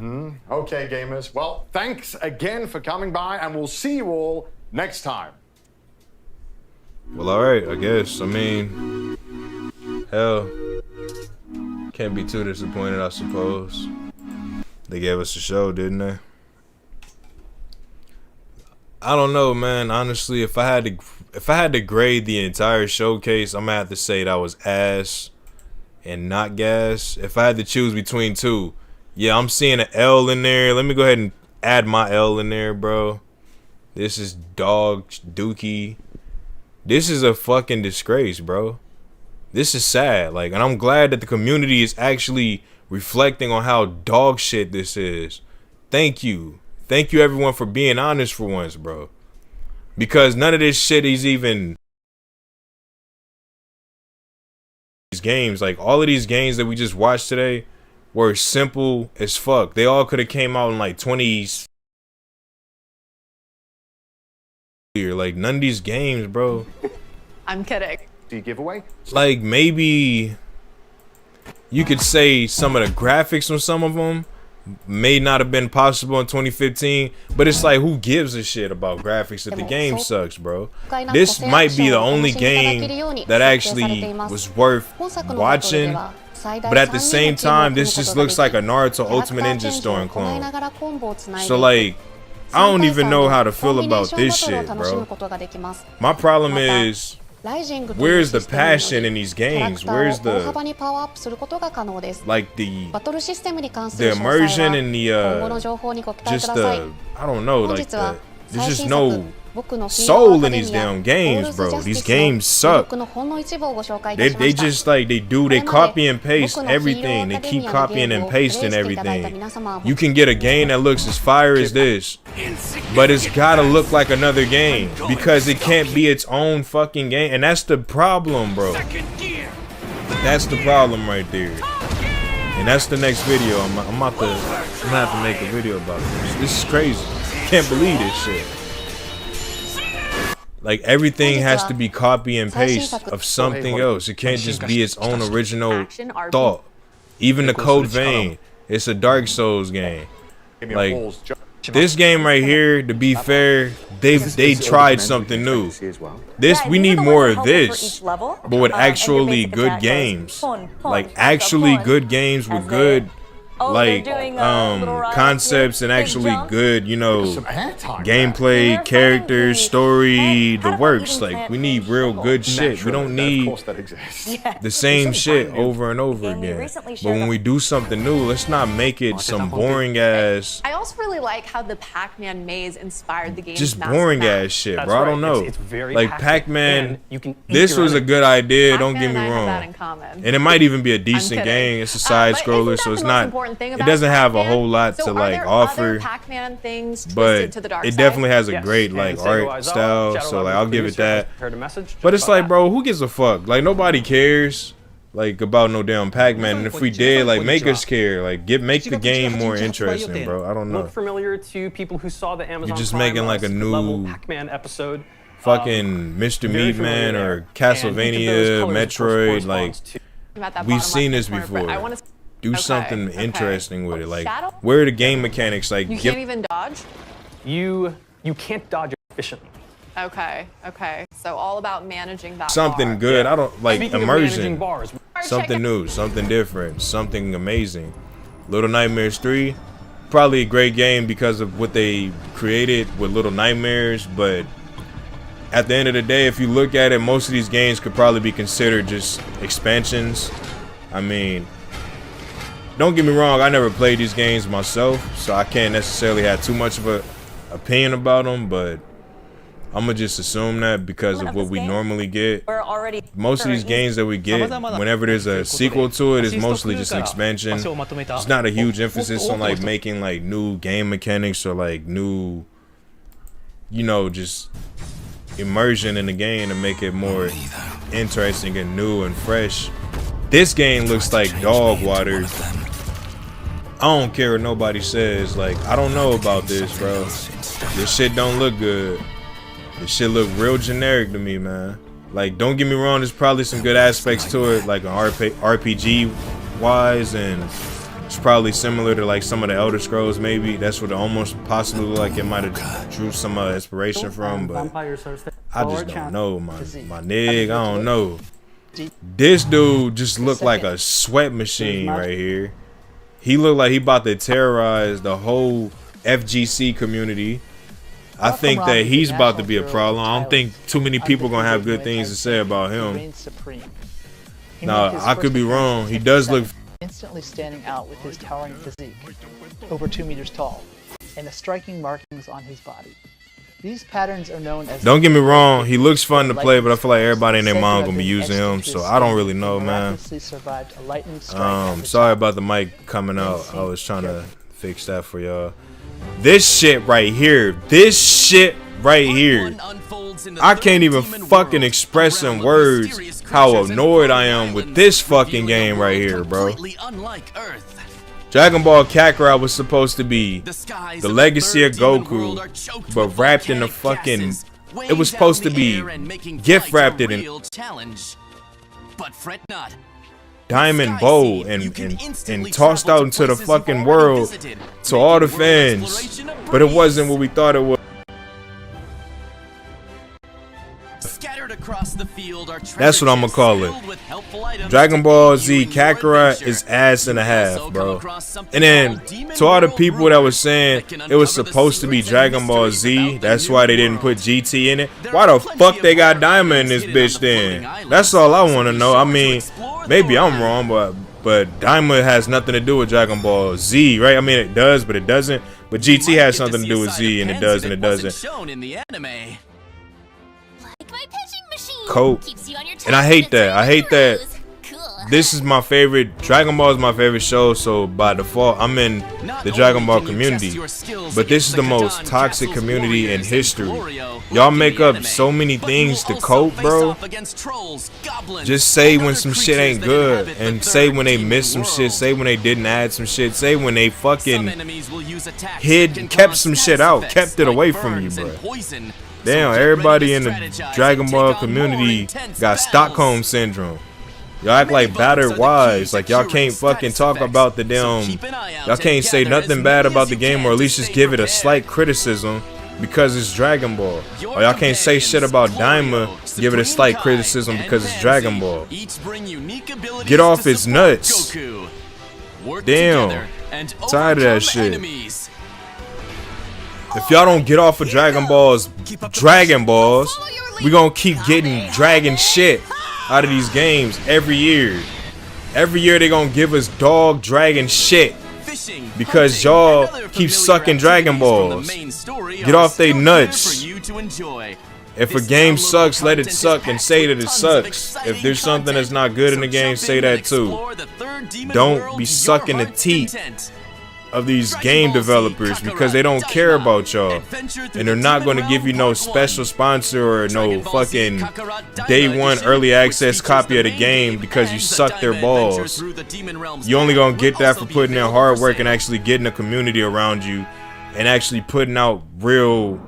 Okay, gamers. Well, thanks again for coming by, and we'll see you all next time. Well, all right, I guess. I mean, hell, can't be too disappointed, I suppose. They gave us a show, didn't they? I don't know, man. Honestly, if I had to grade the entire showcase, I'm gonna have to say that was ass and not gas. If I had to choose between two, yeah, I'm seeing an L in there. Let me go ahead and add my L in there, bro. This is dog dookie. This is a fucking disgrace, bro. This is sad. Like, and I'm glad that the community is actually reflecting on how dog shit this is. Thank you. Thank you, everyone, for being honest for once, bro. Because none of this shit is even... These games, like, all of these games that we just watched today were simple as fuck. They all could have came out in, like, 20s. Like, none of these games, bro. I'm kidding. Giveaway? Like, maybe you could say some of the graphics on some of them may not have been possible in 2015, but it's like, who gives a shit about graphics if the game sucks, bro? This might be the only game that actually was worth watching, but at the same time, this just looks like a Naruto Ultimate Ninja Storm clone. So like, I don't even know how to feel about this shit, bro. My problem is, where's the passion in these games? Where's the, like, the immersion and the just the, I don't know, like, there's just no soul in these damn games, bro. These games suck. They just like, they copy and paste everything. They keep copying and pasting everything. You can get a game that looks as fire as this, but it's gotta look like another game because it can't be its own fucking game, and that's the problem, bro. That's the problem right there. And that's the next video. I'm gonna have to make a video about this. This is crazy. Can't believe this shit. Like, everything has to be copy and paste of something else. It can't just be its own original thought. Even the Code Vein, it's a Dark Souls game. Like, this game right here, to be fair, they tried something new. We need more of this, but with actually good games. Like, actually good games with good, like, concepts and actually good, you know, gameplay, characters, story, the works. Like, we need real good shit. We don't need the same shit over and over again. But when we do something new, let's not make it some boring ass, I also really like how the Pac-Man maze inspired the game's just massive boring map. ass shit, bro. I don't know. Like, Pac-Man, this was a good idea, don't get me wrong. And it might even be a decent game. It's a side scroller, so it's not, it doesn't have a whole lot to like offer, Pac-Man things but to the dark it side? definitely has a great like art style, so like I'll give it that. But it's like, bro, who gives a fuck? Like, nobody cares like about no damn Pac-Man, and if we did, like, make us care. Like, make the game more interesting, bro. I don't know. Look familiar to people who saw the Amazon You're just Prime making like a new level Pac-Man episode. fucking Mr. Meatman or Castlevania, Metroid. Like, we've seen this before. Do something interesting with it. Like, where are the game mechanics? Like, you can't even dodge? You can't dodge efficiently. Okay. So all about managing that something bar. good. I don't like Speaking of immersion. managing bars, Something new, something different, something amazing. Little Nightmares 3, probably a great game because of what they created with Little Nightmares, but at the end of the day, if you look at it, most of these games could probably be considered just expansions. I mean, don't get me wrong, I never played these games myself, so I can't necessarily have too much of an opinion about them, but I'm gonna just assume that because of what we normally get. Most of these games that we get, whenever there's a sequel to it, is mostly just an expansion. It's not a huge emphasis on like making like new game mechanics or like new, you know, just immersion in the game to make it more interesting and new and fresh. This game looks like dog water. I don't care what nobody says. Like, I don't know about this, bro. This shit don't look good. This shit look real generic to me, man. Like, don't get me wrong, there's probably some good aspects to it, like an RPG wise, and it's probably similar to like some of the Elder Scrolls. Maybe that's what it almost possibly look like. It might have drew some inspiration from, but I just don't know, my nigga. I don't know. This dude just looked like a sweat machine right here. He looked like he about to terrorize the whole FGC community. I think that he's about to be a problem. I don't think too many people gonna have good things to say about him. Nah, I could be wrong. He does look instantly standing out with his towering physique, over 2 meters tall, and the striking markings on his body. These patterns are known as. Don't get me wrong. He looks fun to play, but I feel like everybody and their mom gonna be using him, so I don't really know, man. Sorry about the mic coming out. I was trying to fix that for y'all. This shit right here. I can't even fucking express in words how annoyed I am with this fucking game right here, bro. Dragon Ball Kakarot was supposed to be the legacy of Goku, but wrapped in a fucking. It was supposed to be gift wrapped it in Diamond Bow and tossed out into the fucking world to all the fans, but it wasn't what we thought it was. That's what I'm gonna call it. Dragon Ball Z Kakarot is ass and a half, bro. And then to all the people that was saying it was supposed to be Dragon Ball Z, that's why they didn't put GT in it. Why the fuck they got Diamond in this bitch then? That's all I want to know. I mean, maybe I'm wrong, but Diamond has nothing to do with Dragon Ball Z, right? I mean, it does, but it doesn't. But GT has something to do with Z, and it does, and it doesn't. Coat. And I hate that. This is my favorite. Dragon Ball is my favorite show, so by default I'm in the Dragon Ball community. But this is the most toxic community in history. Y'all make up so many things to cope, bro. Just say when some shit ain't good, and say when they missed some shit, say when they didn't add some shit, say when they fucking kept some shit out, kept it away from you, bro. Damn, everybody in the Dragon Ball community got Stockholm Syndrome. Y'all act like battered wise. Like y'all can't fucking talk about the damn. Y'all can't say nothing bad about the game, or at least just give it a slight criticism because it's Dragon Ball. Or y'all can't say shit about Daima, give it a slight criticism because it's Dragon Ball. Get off his nuts. Damn. Tired of that shit. If y'all don't get off of Dragon Balls, we gonna keep getting dragon shit out of these games every year. Every year they gonna give us dog dragon shit because y'all keep sucking Dragon Balls. Get off they nuts. If a game sucks, let it suck and say that it sucks. If there's something that's not good in the game, say that too. Don't be sucking the teeth of these game developers because they don't care about y'all, and they're not going to give you no special sponsor or no fucking day one early access copy of the game because you suck their balls. You only going to get that for putting in hard work and actually getting a community around you and actually putting out real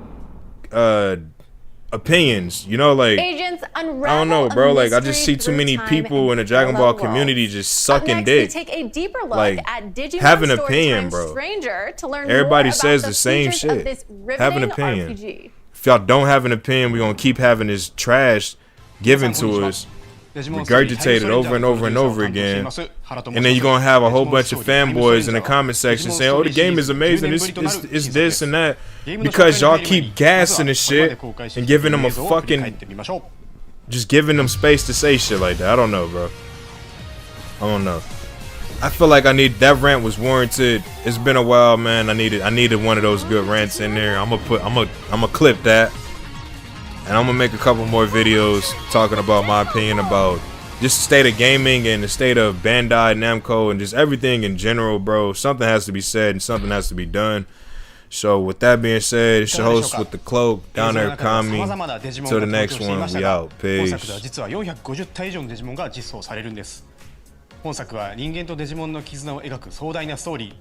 opinions, you know, like Agents I don't know, bro. Like I just see too many people in the Dragon Ball community just sucking dick. We take a deeper look Like, at Digimon have an Storytime opinion, bro. Stranger to learn Everybody more says about the same features of shit. this Have an riveting opinion. RPG. If y'all don't have an opinion, we're gonna keep having this trash given to us, regurgitated over and over and over again, and then you're gonna have a whole bunch of fanboys in the comment section saying, "Oh, the game is amazing. It's this and that," because y'all keep gassing the shit and giving them a fucking, just giving them space to say shit like that. I don't know, bro. I don't know. I feel like that rant was warranted. It's been a while, man. I needed one of those good rants in there. I'm gonna clip that, and I'm gonna make a couple more videos talking about my opinion about just the state of gaming and the state of Bandai Namco and just everything in general, bro. Something has to be said and something has to be done. So with that being said, it's your host with the cloak, down there, Kami. Till the next one, we out. Peace. 本作は人間とデジモンの絆を描く壮大なストーリー、